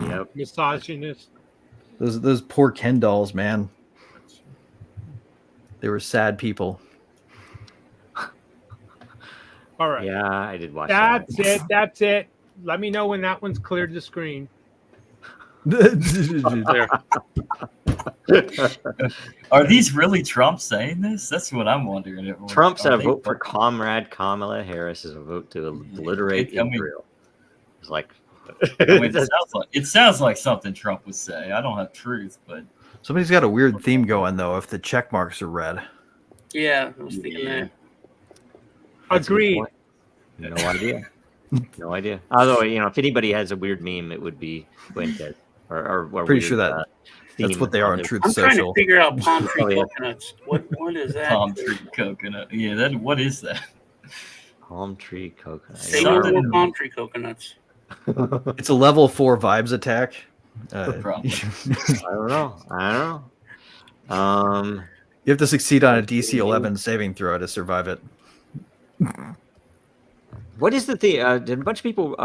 Yep. Misogynist. Those poor Ken dolls, man. They were sad people. All right. Yeah, I did watch that. That's it. Let me know when that one's cleared the screen. Are these really Trump saying this? That's what I'm wondering. Trump said a vote for Comrade Kamala Harris is a vote to obliterate Israel. It's like it sounds like something Trump would say. I don't have truth, but somebody's got a weird theme going though. If the check marks are red, yeah, I was thinking that. Agreed. No idea. No idea. Although if anybody has a weird meme, it would be Quintet or pretty sure that's what they are on Truth I'm Social. trying to figure out palm tree coconuts. What is that? Palm tree coconut. Yeah, what is that? Palm tree coconut. Say no more palm tree coconuts. It's a level 4 vibes attack. I don't know. You have to succeed on a DC 11 saving throw to survive it. What is the thing? Did a bunch of people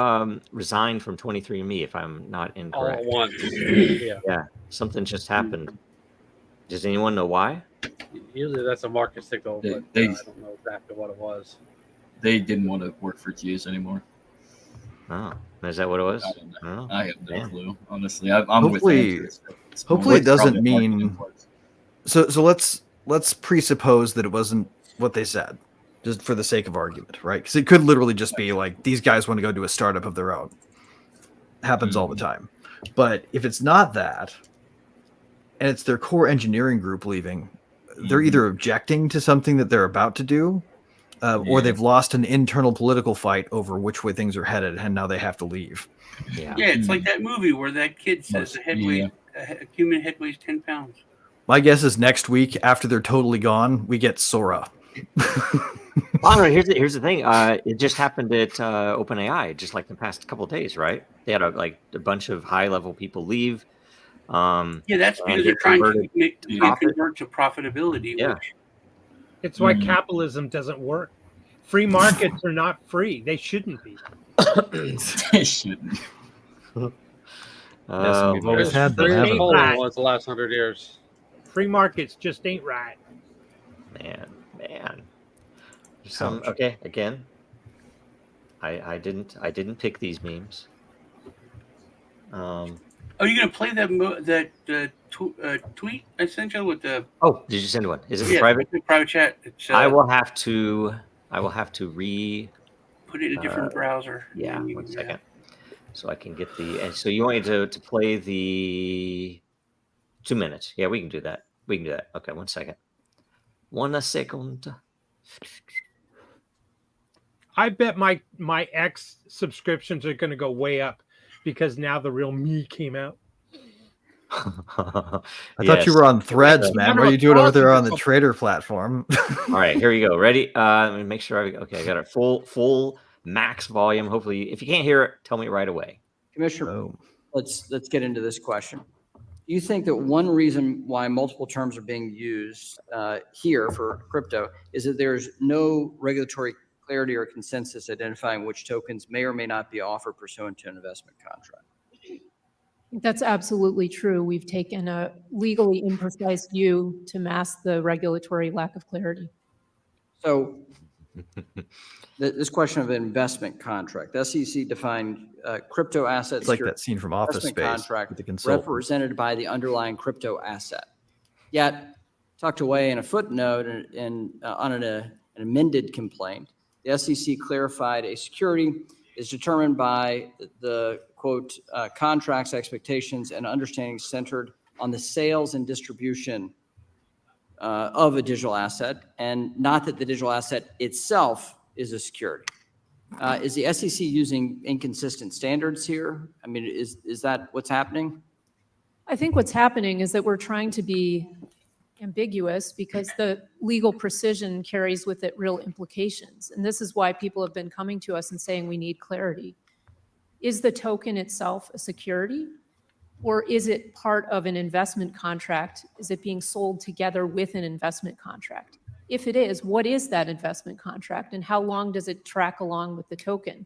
resign from 23andMe, if I'm not incorrect? All at once. Yeah, something just happened. Does anyone know why? Usually that's a market signal, but I don't know exactly what it was. They didn't want to work for Jews anymore. Oh, is that what it was? I don't know. Oh, I have no clue. Honestly, hopefully it doesn't mean. So let's presuppose that it wasn't what they said. just for the sake of argument, right? Because it could literally just be like these guys want to go do a startup of their own. Happens all the time. But if it's not that, and it's their core engineering group leaving, they're either objecting to something that they're about to do, or they've lost an internal political fight over which way things are headed, and now they have to leave. Yeah, it's like that movie where that kid says a human head weighs 10 pounds. My guess is next week, after they're totally gone, we get Sora. Oh, no, here's the thing. It just happened at OpenAI, just like the past couple of days, right? They had a bunch of high-level people leave. Yeah, that's because they're trying to convert to profitability. Yeah. It's why capitalism doesn't work. Free markets are not free. They shouldn't be. They shouldn't. We've always had them, haven't we? The last 100 years. Free markets just ain't right. Man. Okay, again. I didn't pick these memes. Are you gonna play that tweet I sent you with the? Oh, did you send one? Is it private? It's a private chat. It's, I will have to put it in a different browser. Yeah, 1 second. So I can get the. And so you want me to play the 2 minutes? Yeah, we can do that. Okay, 1 second. 1 second. I bet my X subscriptions are going to go way up because now the real me came out. I thought you were on Threads, man. What are you doing over there on the Trader platform? All right, here you go. Ready? Let me make sure. I got it full max volume. Hopefully, if you can't hear it, tell me right away. Commissioner, let's get into this question. Do you think that one reason why multiple terms are being used here for crypto is that there's no regulatory clarity or consensus identifying which tokens may or may not be offered pursuant to an investment contract? That's absolutely true. We've taken a legally imprecise view to mask the regulatory lack of clarity. So this question of an investment contract, the SEC defined crypto assets. It's like that scene from Office Space contract with the consultant. Represented by the underlying crypto asset. Yet, tucked away in a footnote on an amended complaint, the SEC clarified a security is determined by the, quote, contracts, expectations, and understandings centered on the sales and distribution of a digital asset, and not that the digital asset itself is a security. Is the SEC using inconsistent standards here? I mean, is that what's happening? I think what's happening is that we're trying to be ambiguous because the legal precision carries with it real implications. And this is why people have been coming to us and saying we need clarity. Is the token itself a security? Or is it part of an investment contract? Is it being sold together with an investment contract? If it is, what is that investment contract and how long does it track along with the token?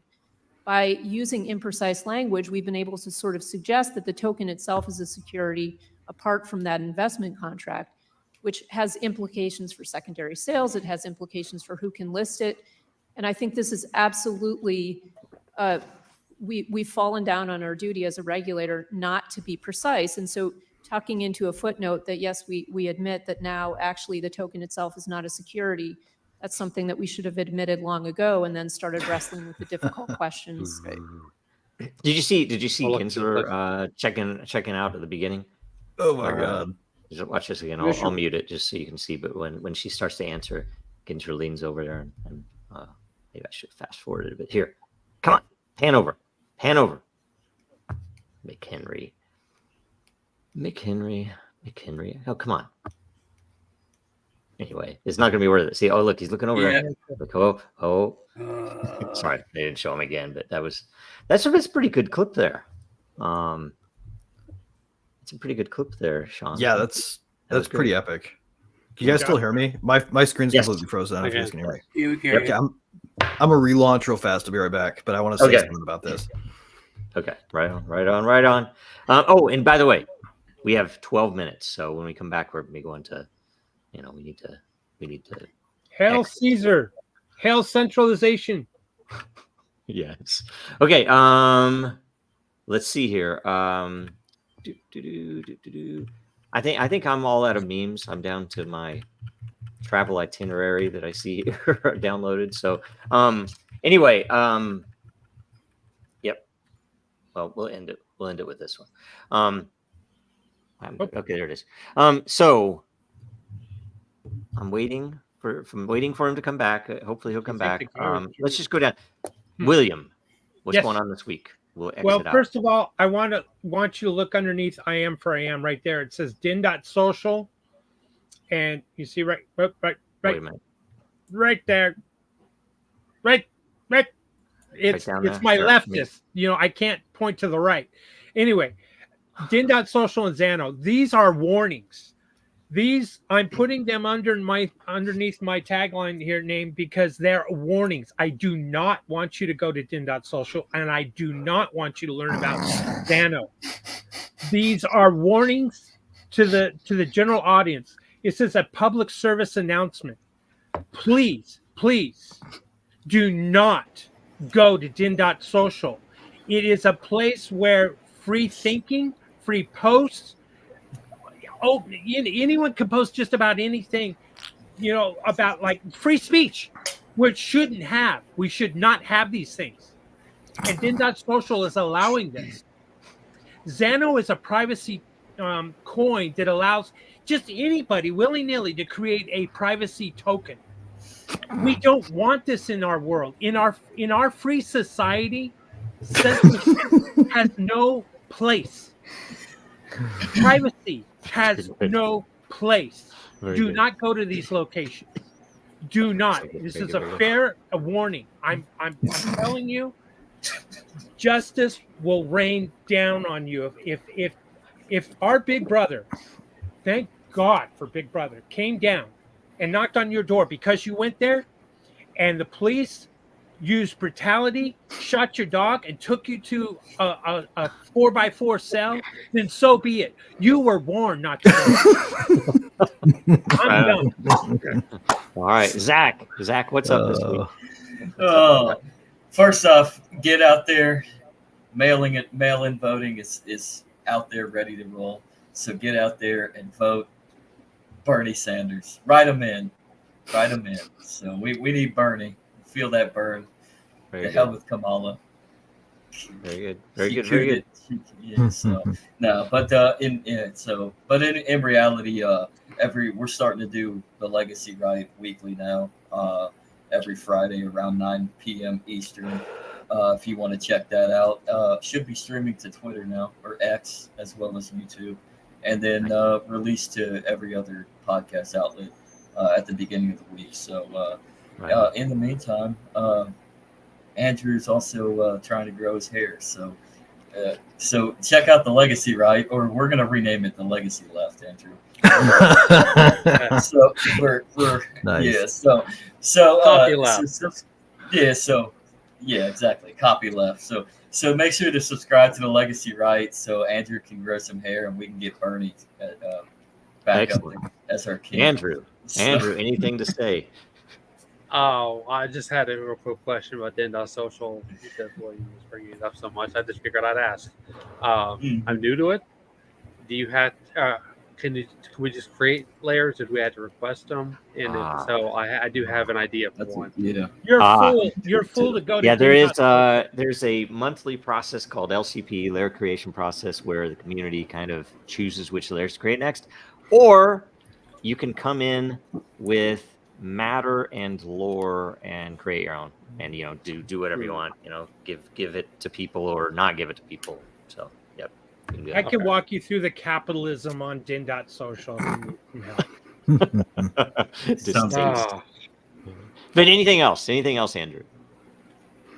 By using imprecise language, we've been able to sort of suggest that the token itself is a security apart from that investment contract, which has implications for secondary sales. It has implications for who can list it. And I think this is absolutely, we've fallen down on our duty as a regulator not to be precise. And so tucking into a footnote that, yes, we admit that now actually the token itself is not a security, that's something that we should have admitted long ago and then started wrestling with the difficult questions. Did you see Kinsler checking out at the beginning? Oh my God. Watch this again. I'll mute it just so you can see. But when she starts to answer, Ginsler leans over there and maybe I should fast forward it a bit. Here, come on, pan over. McHenry. Oh, come on. Anyway, it's not going to be worth it. See, oh look, he's looking over there. Look, oh. Sorry, they didn't show him again, but that's a pretty good clip there. It's a pretty good clip there, Sean. Yeah, that's pretty epic. Can you guys still hear me? My screen's completely frozen. I don't know if you guys can hear me. Okay, I'm gonna relaunch real fast. I'll be right back, but I want to say something about this. Okay, right on. Oh, and by the way, we have 12 minutes, so when we come back, we're going to, we need to. Hail Caesar! Hail centralization! Yes. Okay. Let's see here. I think I'm all out of memes. I'm down to my travel itinerary that I see here downloaded. So anyway, yep. Well, we'll end it. We'll end it with this one. Okay, there it is. So I'm waiting for him to come back. Hopefully he'll come back. Let's just go down. William, what's going on this week? We'll exit out. First of all, I want you to look underneath I am right there. It says din.social. And you see right there. Right. It's my leftist. I can't point to the right. Anyway, din.social and Xano, these are warnings. These I'm putting them underneath my tagline here name because they're warnings. I do not want you to go to din.social and I do not want you to learn about Xano. These are warnings to the general audience. It says a public service announcement. Please do not go to din.social. It is a place where free thinking, free posts, anyone can post just about anything, about like free speech, which we should not have these things. And din.social is allowing this. Xano is a privacy coin that allows just anybody willy-nilly to create a privacy token. We don't want this in our world. In our free society, censorship has no place. Privacy has no place. Do not go to these locations. Do not. This is a warning. I'm telling you, justice will rain down on you if our Big Brother, thank God for Big Brother, came down and knocked on your door because you went there and the police used brutality, shot your dog, and took you to a 4x4 cell, then so be it. You were warned not to go. I'm done. All right, Zach, what's up this week? First off, get out there. Mail-in voting is out there ready to roll. So get out there and vote Bernie Sanders. Write him in. So we need Bernie. Feel that burn. The hell with Kamala. Very good. Yeah, so no, but in reality, we're starting to do the Legacy Right weekly now. Every Friday around 9 p.m. Eastern. If you want to check that out, should be streaming to Twitter now or X as well as YouTube, and then released to every other podcast outlet at the beginning of the week. So in the meantime, Andrew's also trying to grow his hair. So check out the Legacy Right, or we're gonna rename it the Legacy Left, Andrew. So we're nice. Copy left. Exactly. Copy left. So make sure to subscribe to the Legacy Right so Andrew can grow some hair and we can get Bernie back up as our king. Andrew, anything to say? Oh, I just had a real quick question about din.social because William was bringing it up so much. I just figured I'd ask. I'm new to it. Do you have? Can we just create layers? Did we have to request them? And if so, I do have an idea for one. Yeah. You're full to go. Yeah, there's a monthly process called LCP, layer creation process, where the community kind of chooses which layers to create next, or you can come in with matter and lore and create your own, and do whatever you want. Give it to people or not give it to people. So yep. I can walk you through the capitalism on din.social. But anything else, Andrew?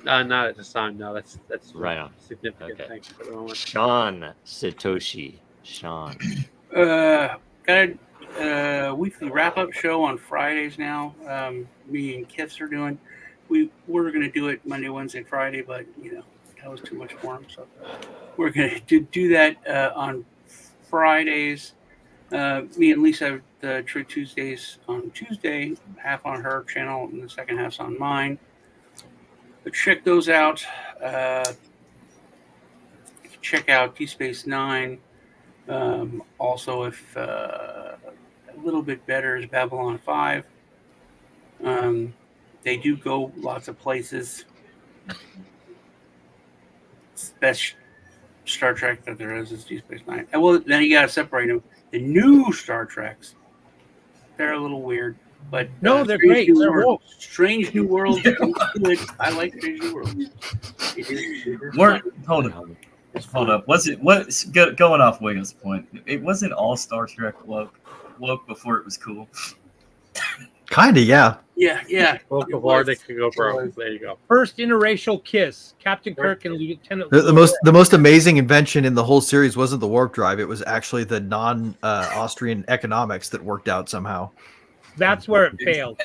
Not at this time. No, that's right on. Significant. Okay. Thanks for the moment. Sean. Got a weekly wrap-up show on Fridays now. Me and Kiths are doing. We were going to do it Monday, Wednesday, Friday, but that was too much for him. So we're going to do that on Fridays. Me and Lisa have the True Tuesdays on Tuesday, half on her channel and the second half's on mine. But check those out. Check out T-Space 9. Also, if a little bit better is Babylon 5. They do go lots of places. Best Star Trek that there is Deep Space Nine. And well, then you got to separate them. The new Star Treks, they're a little weird, but no, they're great. Strange New Worlds is good. I like Strange New Worlds. Hold up. Going off William's point? It wasn't all Star Trek woke before it was cool. Kinda, yeah. Yeah. Well, before they could go broke. There you go. First interracial kiss, Captain Kirk and Lieutenant. The most amazing invention in the whole series wasn't the warp drive. It was actually the non-Austrian economics that worked out somehow. That's where it failed.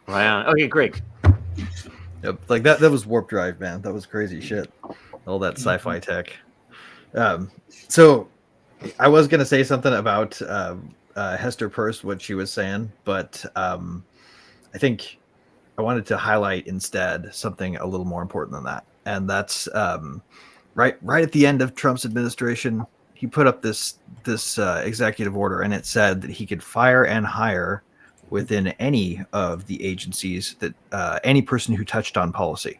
Wow. Okay, Greg. Yep, like that was warp drive, man. That was crazy shit. All that sci-fi tech. So I was gonna say something about Hester Peirce, what she was saying, but I think I wanted to highlight instead something a little more important than that, and that's right at the end of Trump's administration, he put up this executive order, and it said that he could fire and hire within any of the agencies that any person who touched on policy.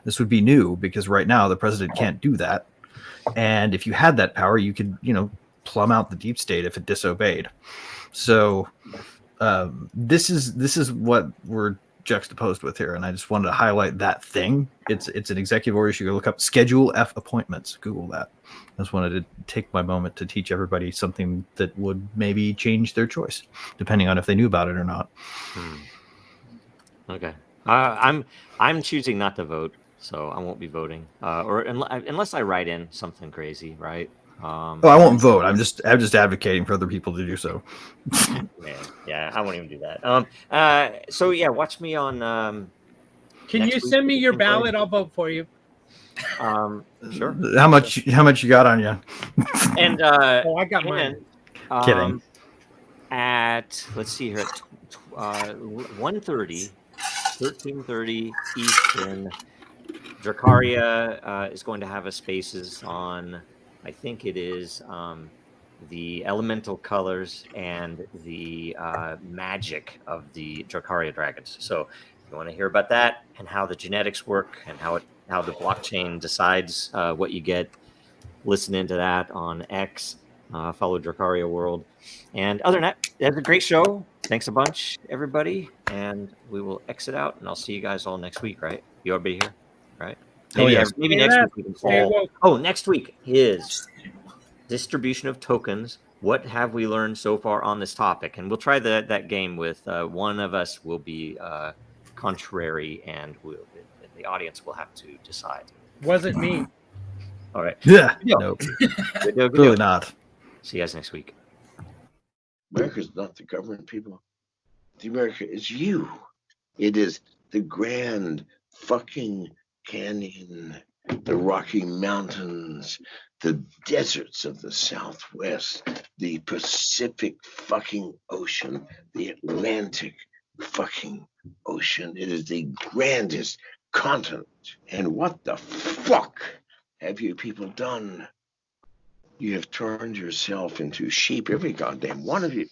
This would be new because right now the president can't do that, and if you had that power, you could plumb out the deep state if it disobeyed. So this is what we're juxtaposed with here, and I just wanted to highlight that thing. It's an executive order. You should go look up Schedule F appointments. Google that. I just wanted to take my moment to teach everybody something that would maybe change their choice, depending on if they knew about it or not. Okay, I'm choosing not to vote, so I won't be voting, or unless I write in something crazy, right? I won't vote. I'm just advocating for other people to do so. Yeah, I won't even do that. So yeah, watch me on. Can you send me your ballot? I'll vote for you. Sure. How much you got on you? And I got mine. Kidding. At let's see here at 13:30 Eastern, Dracaria is going to have a spaces on. I think it is the elemental colors and the magic of the Dracaria dragons. So if you want to hear about that and how the genetics work and how the blockchain decides what you get, listen into that on X. Follow Dracaria World. And other than that, that's a great show. Thanks a bunch, everybody. And we will exit out, and I'll see you guys all next week, right? You all be here, right? Maybe next week we can fall. Oh, next week is distribution of tokens. What have we learned so far on this topic? And we'll try that game with one of us will be contrary, and the audience will have to decide. Wasn't me. All right. Yeah. Nope. Clearly not. See you guys next week. America's not the government, people. The America is you. It is the Grand fucking Canyon, the Rocky Mountains, the deserts of the Southwest, the Pacific fucking Ocean, the Atlantic fucking Ocean. It is the grandest continent. And what the fuck have you people done? You have turned yourself into sheep, every goddamn one of you.